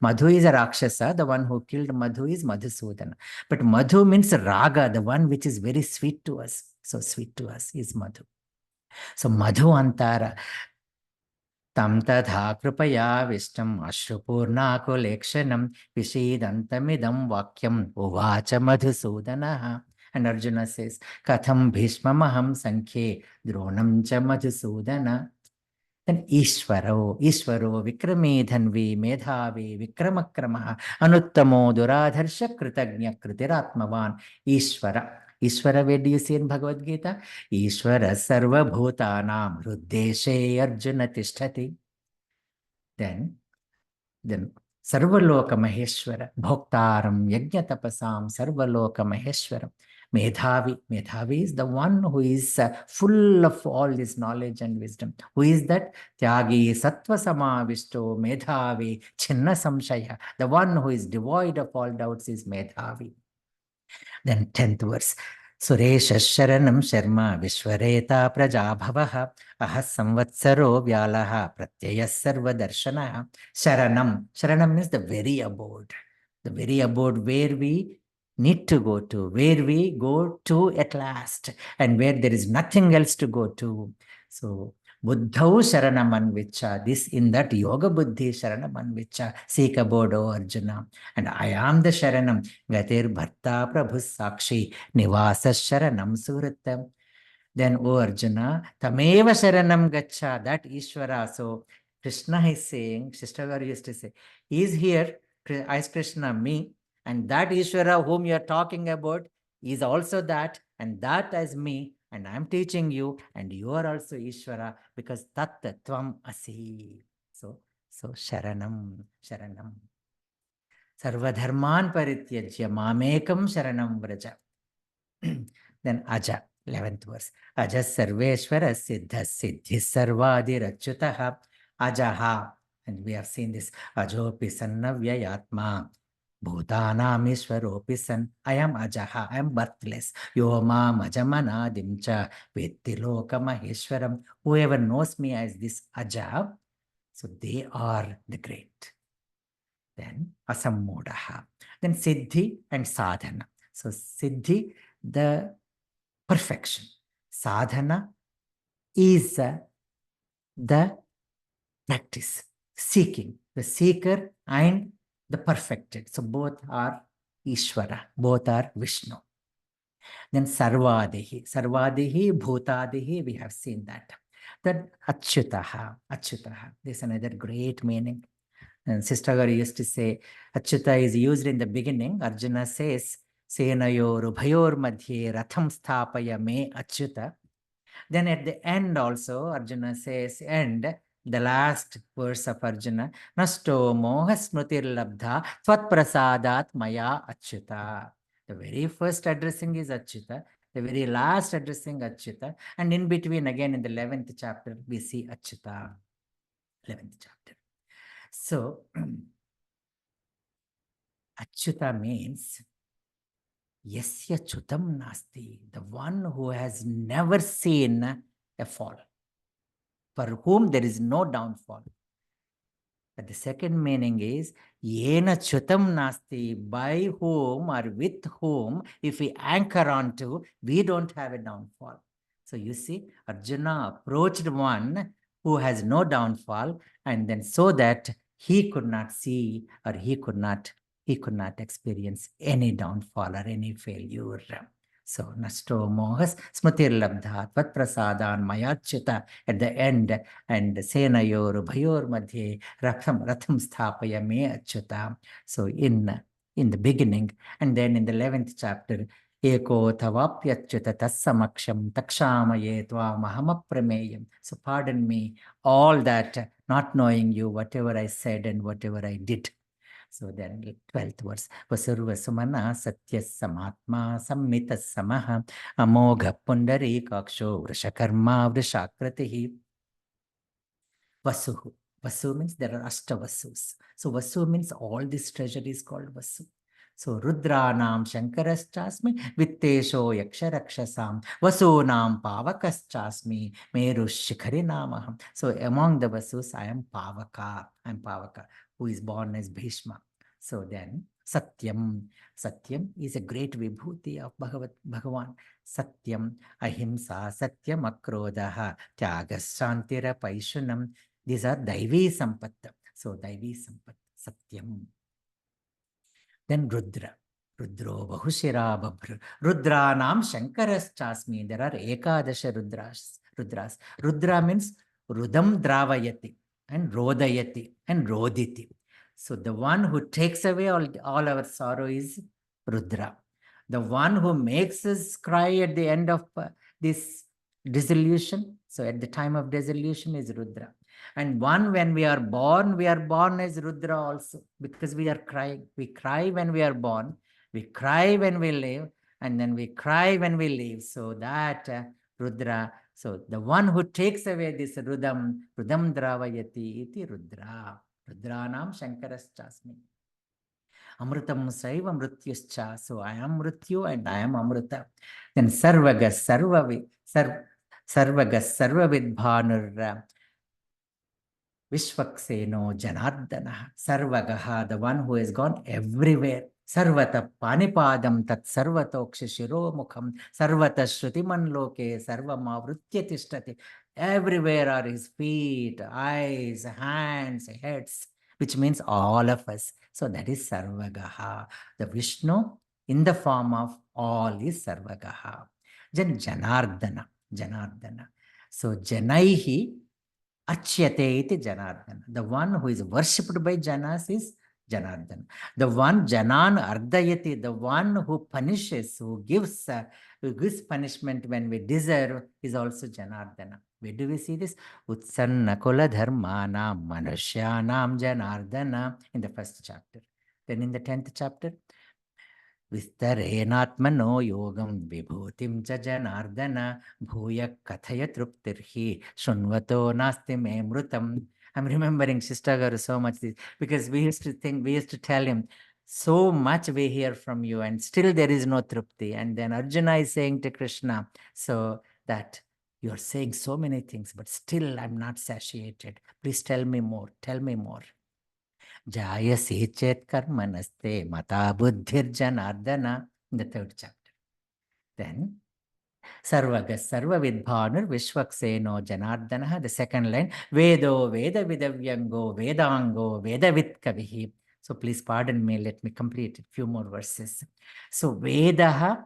Madhu is a Rakshasa. The one who killed Madhu is Madhusudana. But Madhu means Raga, the one which is very sweet to us. So sweet to us is Madhu. So Madhu Antara. Tam tadha kripaya vishtam ashrupurnakulekshanam vishidantamidam vakyam uvacha Madhusudanaha. And Arjuna says, Katham bhishmamaham sankhe dronam cha Madhusudana. Then Ishvaro Vikrame Dhanvi Medhavi Vikramakramaha Anuttamo Duradharsha Kritagnya Kritiratmavan. Ishvara, where do you see in Bhagavad Gita? Ishvara Sarva Bhutanam Hruddeshe Arjuna Tishtati. Then Sarvaloka Maheshwara Bhoktaram Yajna Tapasam Sarvaloka Maheshwaram. Medhavi is the one who is full of all this knowledge and wisdom. Who is that? Tyagi Sattva Samavishto Medhavi Chinna Samshaya. The one who is devoid of all doubts is Medhavi. Then 10th verse. Suresha Sharanam Sharma Vishwareta Prajabhavaha Ahas Samvatsaro Vyalaha Pratyaya Sarva Darshanaha. Sharanam means the very abode. The very abode where we need to go to, where we go to at last, and where there is nothing else to go to. So Buddhau Sharanamanvicha, this in that Yoga Buddhi Sharanamanvicha, seek abode, O Arjuna. And I am the Sharanam, Gatir Bharta Prabhu Sakshi, Nivasa Sharanam Suratam. Then, O Arjuna, Tameva Sharanam Gacha, that Ishvara. So Krishna is saying, Shishtagar used to say, he is here as Krishna, me, and that Ishvara whom you are talking about is also that, and that as me, and I am teaching you, and you are also Ishvara, because Tat Tvam Asi. So Sharanam. Sarvadharman Parityajya Mamekam Sharanam Vraja. Then Aja, 11th verse. Aja Sarveshwara Siddha Siddhi Sarvadi Rachutaha Ajaha. And we have seen this. Ajopi sannavyayatma. Bhutanam ishvaropi san. I am Ajaha. I am birthless. Yomam ajamanadim cha vetti lokamaheshwaram. Whoever knows me as this Aja, so they are the great. Then asammodaha. Then siddhi and sadhana. So siddhi, the perfection. Sadhana is the practice, seeking, the seeker and the perfected. So both are Ishvara, both are Vishnu. Then Sarvadehi, Sarvadehi, Bhutadehi, we have seen that. Then Achyutaha, Achyutaha, this is another great meaning. And Sister Garu used to say, Achyuta is used in the beginning. Arjuna says, Senayor Ubhayor Madhye Ratham Sthapaya Me Achyuta. Then at the end also, Arjuna says, and the last verse of Arjuna, Nasto moha smrutir labdha tvat prasadat maya achyuta. The very first addressing is Achyuta. The very last addressing Achyuta. And in between, again in the 11th chapter, we see Achyuta. 11th chapter. So, Achyuta means Yasya Chutam Nasti, the one who has never seen a fall, for whom there is no downfall. But the second meaning is Yena Chutam Nasti, by whom or with whom, if we anchor onto, we don't have a downfall. So you see, Arjuna approached one who has no downfall, and then so that he could not see or he could not experience any downfall or any failure. So Nasto Mohas Smutir Labdha Tvat Prasadan Mayachita at the end, and Senayor Bhayor Madhye Ratham Sthapaya Me Achyuta. So in the beginning, and then in the 11th chapter, Eko Tavapyachyuta Tassamaksham Takshamaye Tva Mahamapremeyam. So pardon me all that, not knowing you, whatever I said and whatever I did. So then 12th verse, Vasurva Sumana Satya Samatma Sammita Samaha Amogha Pundari Kaksho Vrishakarma Vrishakratihi. Vasu. Vasu means there are Ashtavasus. So Vasu means all this treasure is called Vasu. So Rudranam Shankaraschasmi Vittesho Yaksharakshasam Vasunam Pavakaschasmi Meru Shikhari Namaham. So among the Vasus, I am Pavaka. I am Pavaka, who is born as Bhishma. So then Satyam. Satyam is a great vibhuti of Bhagavan. Satyam, Ahimsa, Satyam, Akrodaha, Tyagas, Shantira, Paishunam. These are Daivi Sampat. So Daivi Sampat, Satyam. Then Rudra. Rudro Bahushira Babhru. Rudranam Shankaraschasmi. There are Ekadasha Rudras. Rudra means Rudam Dravayati and Rodayati and Roditi. So the one who takes away all our sorrow is Rudra. The one who makes us cry at the end of this dissolution, so at the time of dissolution, is Rudra. And one, when we are born as Rudra also, because we are crying. We cry when we are born, we cry when we live, and then we cry when we leave. So that Rudra, so the one who takes away this Rudam Dravayati iti Rudra. Rudranam Shankaraschasmi. Amrutam Saiva Mrityuscha. So I am Mrityu and I am Amrita. Then Sarvagas Sarvavidbhanur Vishvakseno Janardana. Sarvagaha, the one who has gone everywhere. Sarvata Panipadam Tat Sarvatokshi Shiro Mukham Sarvata Shrutiman Loke Sarvamavritya Tishtati. Everywhere are his feet, eyes, hands, heads, which means all of us. So that is Sarvagaha. The Vishnu in the form of all is Sarvagaha. Then Janardana. So Janaihi Achyate iti Janardana. The one who is worshipped by Janas is Janardana. The one Janan Ardayati, the one who punishes, who gives punishment when we deserve, is also Janardana. Where do we see this? Utsanna Kula Dharmanam Manushyanam Janardana in the first chapter. Then in the 10th chapter, Vistarenatmano yogam vibhutim cha janardana bhuya kathaya truptirhi shunvato nasti me mrutam. I'm remembering Shistagaru so much because we used to tell him, so much we hear from you and still there is no trupti. And then Arjuna is saying to Krishna, so that you're saying so many things, but still I'm not satiated. Please tell me more. Tell me more. Jayasi chet karmanaste mata buddhir janardana, in the 3rd chapter. Then Sarvagas Sarvavidbhanur Vishwakseno Janardana, the 2nd line, Vedo Veda Vidavyango Vedango Vedavit Kavihi. So please pardon me, let me complete a few more verses. So Vedaha,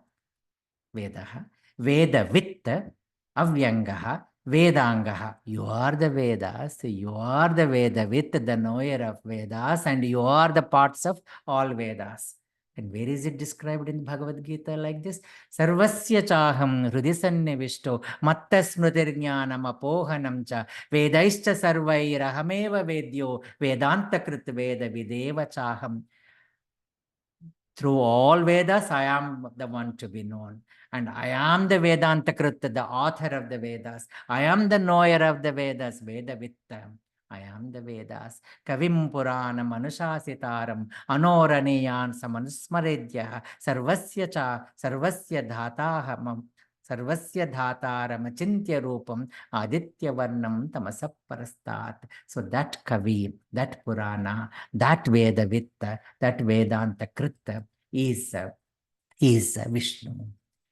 Vedavit, Avyangaha, Vedangaha. You are the Vedas, you are the Vedavit, the knower of Vedas, and you are the parts of all Vedas. And where is it described in Bhagavad Gita like this? Sarvasya chaham hridisannivishto matta smritirjnanam apohanam cha vedaischa sarvairahameva vedyo vedanta krit veda videva chaham. Through all Vedas, I am the one to be known. And I am the Vedanta Krita, the author of the Vedas. I am the knower of the Vedas, Vedavitta. I am the Vedas. Kavim Puranam Anushasitaram Anoraniyan Samanusmaredya Sarvasya Cha Sarvasya Dhataham Sarvasya Dhataram Achintya Rupam Aditya Varnam Tamasap Parastat. So that Kavi, that Purana, that Vedavitta, that Vedanta Krita is Vishnu.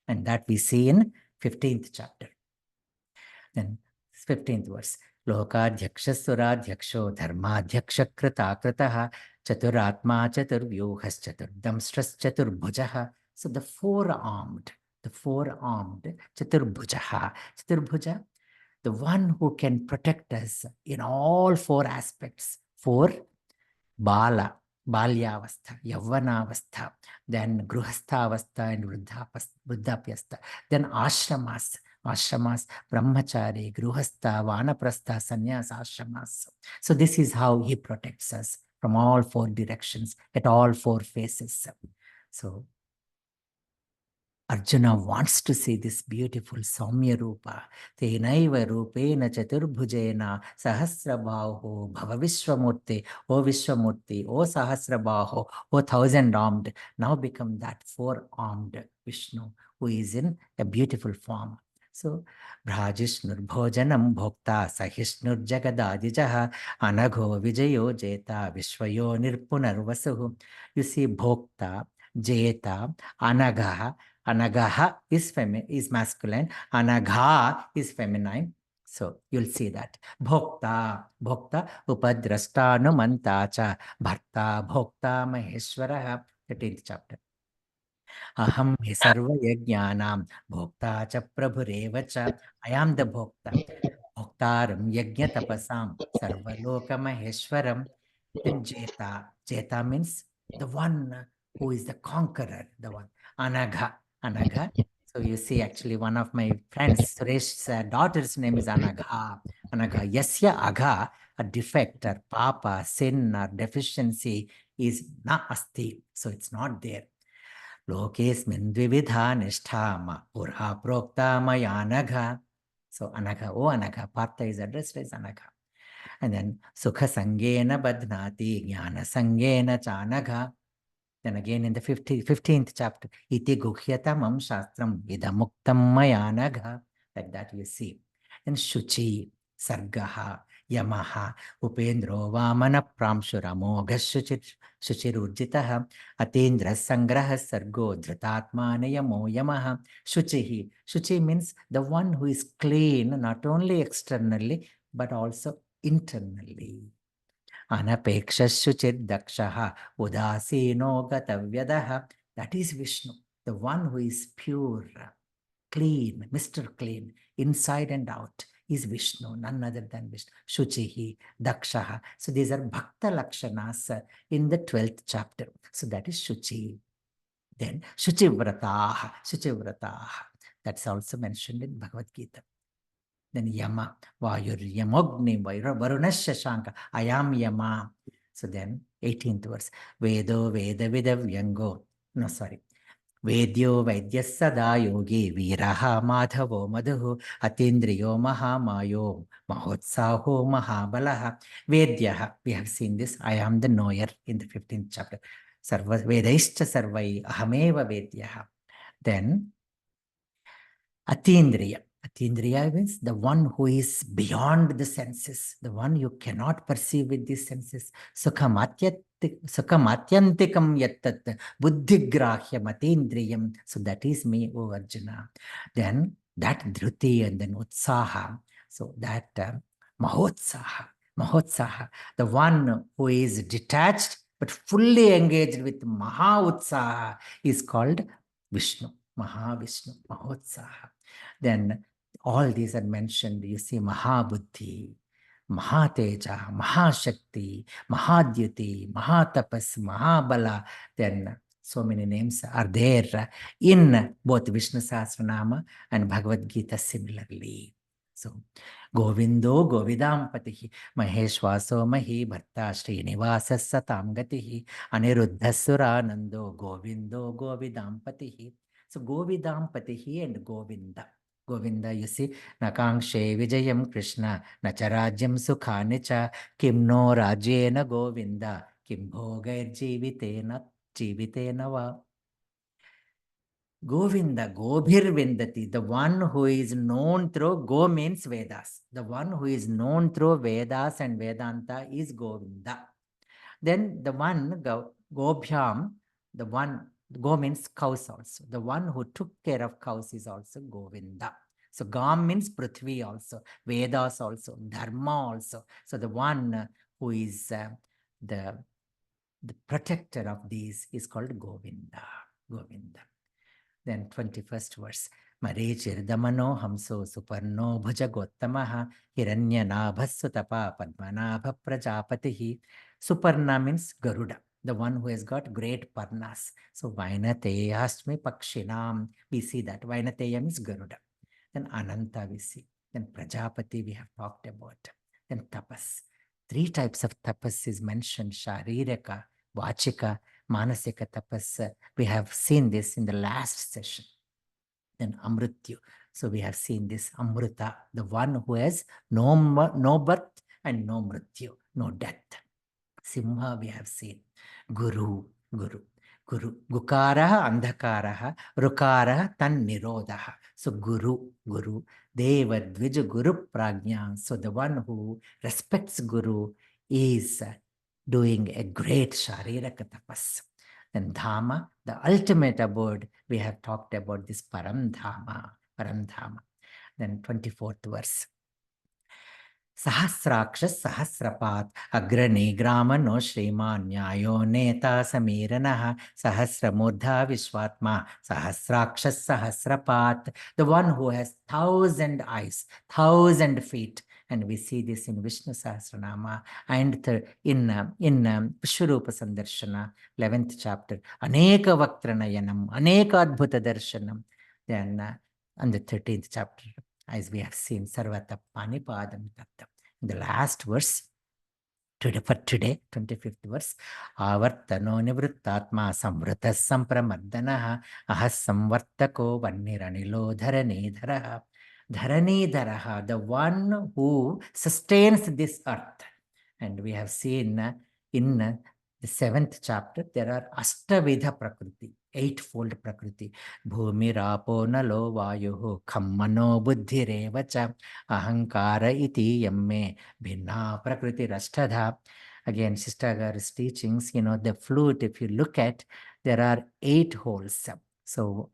And that we see in 15th chapter. Then 15th verse. Lokadhyaksha suradhyaksho dharmadhyaksha krita kritaha chaturatma chaturvyuhas chaturdamstras chaturbhujaha. So the four-armed chaturbhujaha. Chaturbhuja, the one who can protect us in all 4 aspects. 4, Bala, Balyavastha, Yavanavastha, then Gruhasthavastha and Vruddhapyastha, then Ashramas, Brahmachari, Gruhastha, Vanaprastha, Sannyas, Ashramas. So this is how he protects us from all 4 directions, at all 4 faces. So Arjuna wants to see this beautiful Saumya Rupa. Tenaiva Rupena Chaturbhujena Sahasrabaho Bhava Vishwamurti, O Vishwamurti, O Sahasrabaho, O 1,000-armed, now become that 4-armed Vishnu who is in a beautiful form. So, Bhrajishnur Bhojanam Bhokta Sahishnur Jagadadijaha Anagho Vijayo Jeta Vishwayo Nirpunarvasuhu. You see, Bhokta, Jeta, Anagaha. Anagaha is masculine. Anagha is feminine. So you'll see that. Bhokta upadrasthanumanta cha bharta bhokta maheshwaraha. 13th chapter. Aham hi sarva yajnanam bhokta cha prabhureva cha. I am the bhokta. Bhoktaram yajna tapasam sarvaloka maheshwaram. Then Jeta means the one who is the conqueror, the one. Anagha. So you see, actually, one of my friends, Suresh's daughter's name is Anagha. Yasya Agha, a defect or papa, sin or deficiency is na asti. So it's not there. Lokesmin dvividha nishtha pura prokta maya anagha. So Anagha, Anagha, Partha is addressed as Anagha. And then Sukha Sangena Badhnati Jnana Sangena Chanagha. Then again in the 15th chapter, Iti Guhyatamam Shastram Idamuktam Mayanagha. Like that you see. Then Shuchi, Sargaha, Yamaha, Upendro Vamana Pramshuramo Shuchirurjitaha, Atendra Sangraha Sargo Dhritatmanayamo Yamaha, Shuchihi. Shuchi means the one who is clean, not only externally, but also internally. Anapekshashuchid dakshaha udasino gatavyadaha. That is Vishnu, the one who is pure, clean, Mr. Clean, inside and out is Vishnu, none other than Vishnu. Shuchihi, dakshaha. So these are bhakta lakshanas in the 12th chapter. So that is Shuchi. Then Shuchivrataha. That's also mentioned in Bhagavad Gita. Then Yama, Vayur Yamogni, Varunasya Shanka, I am Yama. So then 18th verse, Vedo Veda Vidavyango. No, sorry. Vedyo Vaidya Sada Yogi Viraha Madhavo Madhu Atindriyo Mahamayo Mahotsaho Mahabalaha Vedyaha. We have seen this. I am the knower in the 15th chapter. Sarva Vedaishcha Sarvai Ahameva Vedyaha. Then Atindriya. Atindriya means the one who is beyond the senses, the one you cannot perceive with these senses. Sukhamatyantikam yattat buddhigrahyam atindriyam. So that is me, O Arjuna. Then that dhruti and then utsaha. So that mahotsaha, the one who is detached but fully engaged with maha utsaha is called Vishnu. Mahavishnu, Mahotsaha. Then all these are mentioned. You see Mahabuddhi, Mahateja, Mahashakti, Mahadyuti, Mahatapas, Mahabala. Then so many names are there in both Vishnu SahasraNama and BhagavadGita similarly. So, Govindo Govidampatihi, Maheshwaso Mahi Bharta Srinivasa Satam Gatihi, Aniruddhasuranando Govindo Govidampatihi. So Govidampatihi and Govinda. Govinda, you see, Nakangshe Vijayam Krishna, Nacharajyam Sukhanica, Kim no Rajena Govinda, Kim Bhogair Jivitena va. Govinda, Gobhir Vindati, the one who is known through, Go means Vedas. The one who is known through Vedas and Vedanta is Govinda. Then the one, Gobhyam, the one, Go means cows also. The one who took care of cows is also Govinda. So Gam means Prithvi also, Vedas also, Dharma also. So the one who is the protector of these is called Govinda. Govinda. Then 21st verse. Marichirdamano hamso suparno bhujagottamaha hiranyanaabhasutapa padmanabha prajapatihi. Suparna means Garuda, the one who has got great parnas. So Vainateyasmi pakshinam. We see that. Vainateya means Garuda. Then Ananta we see. Then Prajapati we have talked about. Then Tapas. 3 types of tapas is mentioned. Sharirika, Vachika, Manasika tapas. We have seen this in the last session. Then Amrityu. So we have seen this Amrita, the one who has no birth and no mrityu, no death. Simha we have seen. Guru. Gukaraha andhakaraha, rukaraha tan nirodhaha. So Guru. Deva Dvija Guru Prajna. So the one who respects Guru is doing a great Shariraka tapas. Then Dhama, the ultimate abode, we have talked about this Paramdhama. Then 24th verse. Sahasrakshas Sahasrapat Agrani Gramano Shriman Nyayo Neta Samiranaha Sahasramurdha Vishwatma Sahasrakshas Sahasrapat, the one who has 1,000 eyes, 1,000 feet. And we see this in Vishnu SahasraNama and in Vishwarupa Sandarshana, 11th chapter. Aneka Vaktranayanam, Aneka Adbhuta Darshanam. Then on the 13th chapter, as we have seen, Sarvata Panipadam Tatta. In the last verse, for today, 25th verse, Avartano Nivrittatma Samvrtas Sampramardanaha Ahas Samvartako Vanniranilo Dharanidharaha. Dharanidharaha, the one who sustains this earth. And we have seen in the 7th chapter, there are Ashtavidha Prakriti, 8-fold Prakriti. Bhumi Rapo Nalo Vayuhu Kammano Buddhirevacha Ahankara Iti Yamme Bhinna Prakriti Rashtadha. Again, Sister Gar's teachings, the flute, if you look at, there are 8 holes. So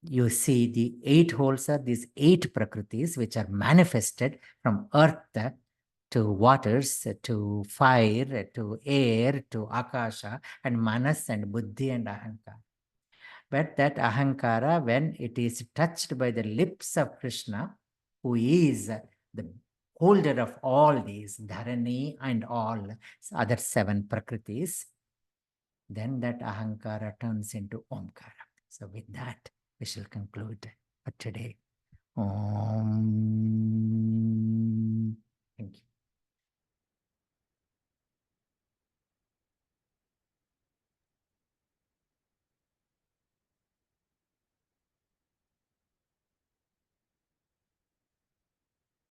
you see the 8 holes are these 8 Prakritis which are manifested from earth to waters, to fire, to air, to Akasha, and Manas and Buddhi and Ahankara. But that Ahankara, when it is touched by the lips of Krishna, who is the holder of all these, Dharani and all other 7 Prakritis, then that Ahankara turns into Omkara. So with that, we shall conclude for today. Om.